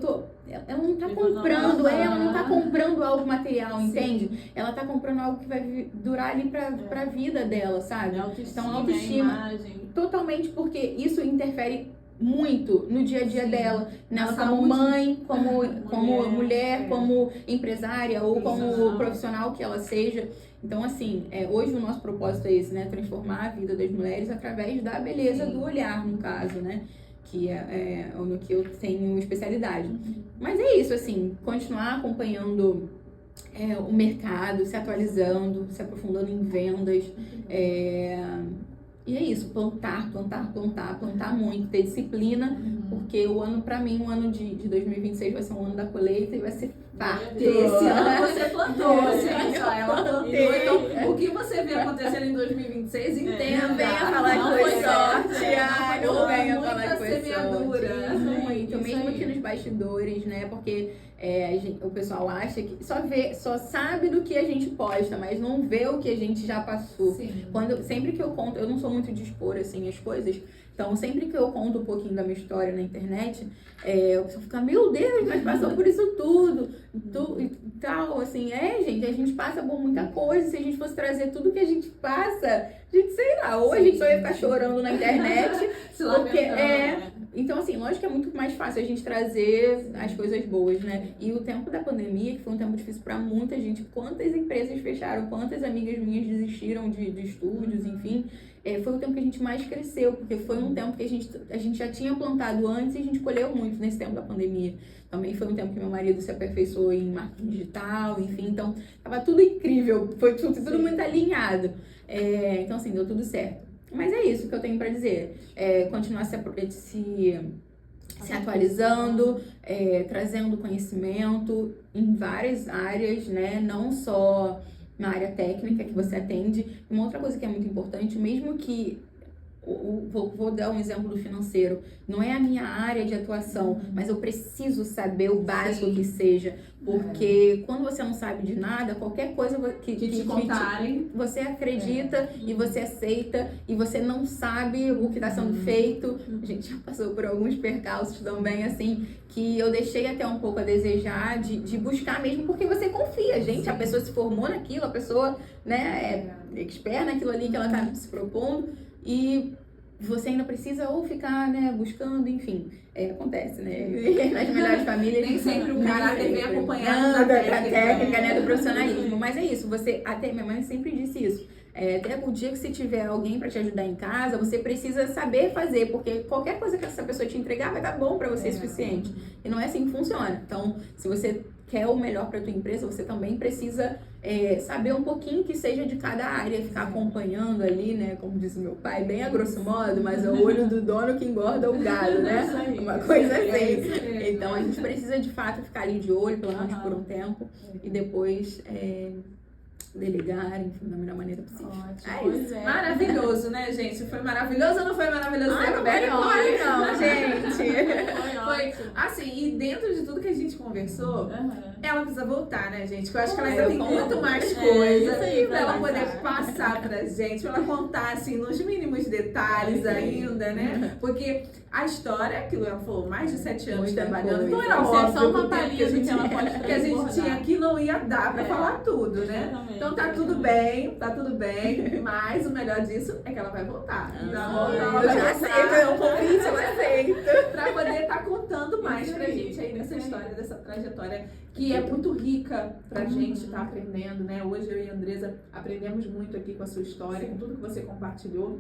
não tá comprando, ela não tá comprando algo material, entende? Ela tá comprando algo que vai durar ali pra vida dela, sabe? Então, autoestima, totalmente, porque isso interfere muito no dia a dia dela, nela como mãe, como mulher, como empresária ou como profissional que ela seja. Então, assim, hoje o nosso propósito é esse, né? Transformar a vida das mulheres através da beleza do olhar, no caso, né? Que é no que eu tenho especialidade. Mas é isso, assim, continuar acompanhando o mercado, se atualizando, se aprofundando em vendas. E é isso, plantar muito, ter disciplina, porque o ano, pra mim, o ano de 2026 vai ser um ano da colheita e vai ser farto. Esse ano você plantou, olha só, ela plantou. Então, o que você vê acontecendo em 2026, entenda. Não venha falar Não que foi foi sorte. sorte. Ai, não venha Muita falar que foi semeadura. sorte. Muito, Isso mesmo aí. aqui nos bastidores, né? Porque o pessoal acha que só sabe do que a gente posta, mas não vê o que a gente já passou. Sim. Sempre que eu conto, eu não sou muito de expor, assim, as coisas. Então, sempre que eu conto um pouquinho da minha história na internet, o pessoal fica, meu Deus, mas passou por isso tudo e tal, assim, gente, a gente passa por muita coisa. Se a gente fosse trazer tudo que a gente passa, a gente, sei lá, ou a gente só ia ficar chorando na internet, porque então, assim, lógico que é muito mais fácil a gente trazer as coisas boas, né? E o tempo da pandemia, que foi um tempo difícil pra muita gente, quantas empresas fecharam, quantas amigas minhas desistiram de estúdios, enfim, foi o tempo que a gente mais cresceu, porque foi um tempo que a gente já tinha plantado antes e a gente colheu muito nesse tempo da pandemia. Também foi um tempo que meu marido se aperfeiçoou em marketing digital, enfim, então tava tudo incrível, foi tudo muito alinhado. Então, assim, deu tudo certo. Mas é isso que eu tenho pra dizer. Continuar se atualizando, trazendo conhecimento em várias áreas, né? Não só na área técnica que você atende. Uma outra coisa que é muito importante, mesmo que vou dar um exemplo do financeiro, não é a minha área de atuação, mas eu preciso saber o básico que seja, porque quando você não sabe de nada, qualquer coisa que te contarem, você acredita e você aceita e você não sabe o que está sendo feito. A gente já passou por alguns percalços também, assim, que eu deixei até um pouco a desejar de buscar mesmo, porque você confia, gente, a pessoa se formou naquilo, a pessoa, né, é expert naquilo ali que ela está se propondo, e você ainda precisa ou ficar, né, buscando, enfim, acontece, né? Nas melhores famílias. Nem sempre o caráter vem acompanhado da técnica, né, do profissionalismo. Mas é isso, até minha mãe sempre disse isso. Até o dia que você tiver alguém para te ajudar em casa, você precisa saber fazer, porque qualquer coisa que essa pessoa te entregar vai estar bom para você o suficiente. E não é assim que funciona. Então, se você quer o melhor para tua empresa, você também precisa saber um pouquinho que seja de cada área, ficar acompanhando ali, né? Como diz o meu pai, bem a grosso modo, mas é o olho do dono que engorda o gado, né? Uma coisa assim. Então a gente precisa de fato ficar ali de olho, pelo menos por um tempo, e depois delegar, enfim, da melhor maneira possível. Ótimo. Maravilhoso, né, gente? Foi maravilhoso ou não foi maravilhoso? Não gente. Foi assim, e dentro de tudo que a gente conversou, ela precisa voltar, né, gente? Porque eu acho que ela ainda tem muito mais coisa pra ela poder passar pra gente, pra ela contar, assim, nos mínimos detalhes ainda, né? Porque a história, aquilo ela falou, mais de 7 anos trabalhando, então era óbvio que a gente tinha que não ia dar pra falar tudo, né? Então tá tudo bem, mas o melhor disso é que ela vai voltar. Eu já aceito, é um convite, eu aceito. Pra poder estar contando mais pra gente aí dessa história, dessa trajetória que é muito rica pra gente estar aprendendo, né? Hoje eu e a Andresa aprendemos muito aqui com a sua história, com tudo que você compartilhou.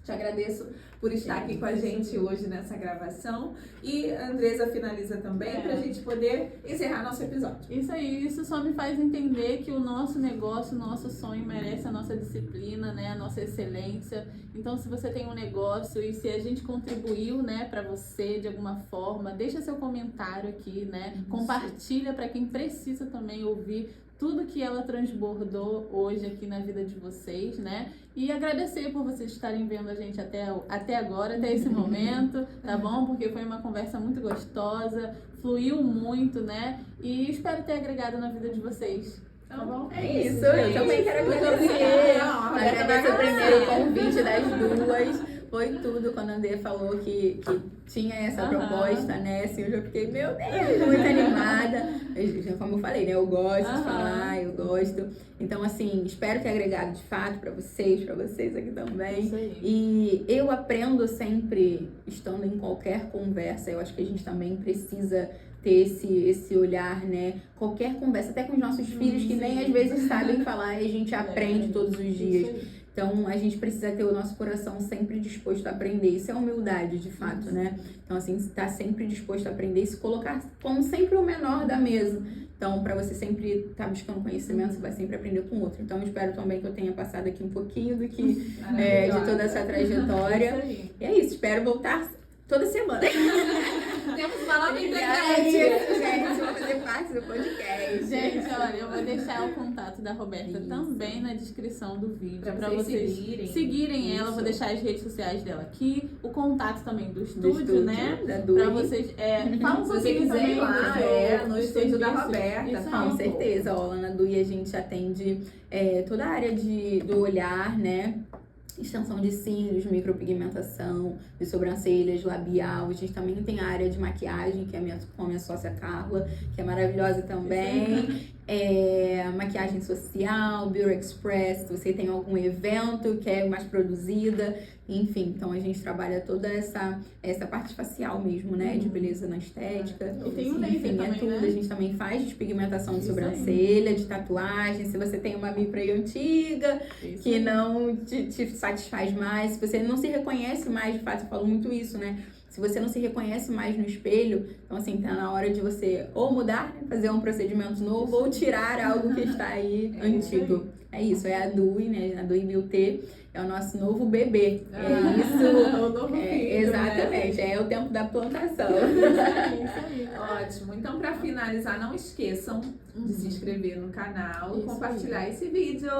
Te agradeço por estar aqui com a gente hoje nessa gravação. E a Andresa finaliza também para a gente poder encerrar nosso episódio. Isso aí, isso só me faz entender que o nosso negócio, o nosso sonho merece a nossa disciplina, né? A nossa excelência. Então, se você tem um negócio e se a gente contribuiu, né, para você de alguma forma, deixa seu comentário aqui, né? Compartilha para quem precisa também ouvir tudo que ela transbordou hoje aqui na vida de vocês, né? E agradecer por vocês estarem vendo a gente até agora, até esse momento, tá bom? Porque foi uma conversa muito gostosa, fluiu muito, né? E espero ter agregado na vida de vocês. Tá bom? É isso, eu também quero agradecer. Agradecer o primeiro convite das duas. Foi tudo quando a André falou que tinha essa proposta, né? Assim, eu já fiquei, meu Deus, muito animada. Como eu falei, né? Eu gosto de falar, eu gosto. Então, assim, espero ter agregado de fato pra vocês aqui também. Isso aí. E eu aprendo sempre, estando em qualquer conversa, eu acho que a gente também precisa ter esse olhar, né? Qualquer conversa, até com os nossos filhos, que nem às vezes sabem falar e a gente aprende todos os dias. Então, a gente precisa ter o nosso coração sempre disposto a aprender. Isso é humildade, de fato, né? Então, assim, estar sempre disposto a aprender e se colocar como sempre o menor da mesa. Então, para você sempre estar buscando conhecimento, você vai sempre aprender com o outro. Então, eu espero também que eu tenha passado aqui um pouquinho do que de toda essa trajetória. E é isso, espero voltar toda semana. Temos uma nova É integrante. isso, gente, vou fazer parte do podcast. Gente, olha, eu vou deixar o contato da Roberta também na descrição do vídeo para vocês seguirem ela. Vou deixar as redes sociais dela aqui, o contato também do estúdio, né? Da Dui. Para vocês. Fala um Se você pouquinho quiser também ir lá, no dos estúdio da serviços. Roberta. Isso Com aí. certeza, ó, lá na Dui a gente atende toda a área do olhar, né? Extensão de cílios, micropigmentação, de sobrancelhas, labial. A gente também tem a área de maquiagem, que é com a minha sócia Carla, que é maravilhosa também. Maquiagem social, Beauty Express, se você tem algum evento que é mais produzida, enfim, então a gente trabalha toda essa parte facial mesmo, né, de beleza na estética. E tem o laser Enfim, também, tudo, né? a gente também faz despigmentação de Isso sobrancelha, de tatuagem, se você tem uma micro aí antiga, Isso que aí. não te satisfaz mais, se você não se reconhece mais, de fato, eu falo muito isso, né? Se você não se reconhece mais no espelho, então assim, tá na hora de você ou mudar, né, fazer um procedimento novo, ou tirar algo que está aí antigo. É isso, é a Dui, né? A Dui Beauty é o nosso novo bebê. É isso. O novo filho, Exatamente, é o tempo da plantação. Isso aí. Ótimo. Então, para finalizar, não esqueçam de se inscrever no canal, Isso compartilhar esse vídeo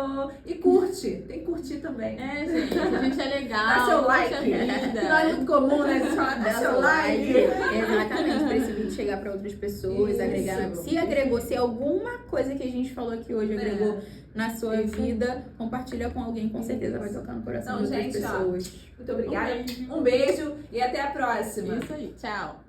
e curte. Tem que curtir também. Gente, a gente é legal. Dá seu poxa like. vida. Não é muito comum, né? A gente fala, dá seu like. Exatamente, para esse vídeo chegar para outras pessoas, Isso. agregar. Se agregou, se alguma coisa que a gente falou aqui hoje agregou na sua vida, compartilha com alguém, com certeza vai tocar no coração Então, de outras gente, ó, pessoas. Muito obrigada. Um beijo. Um beijo e até a próxima. Isso aí, tchau.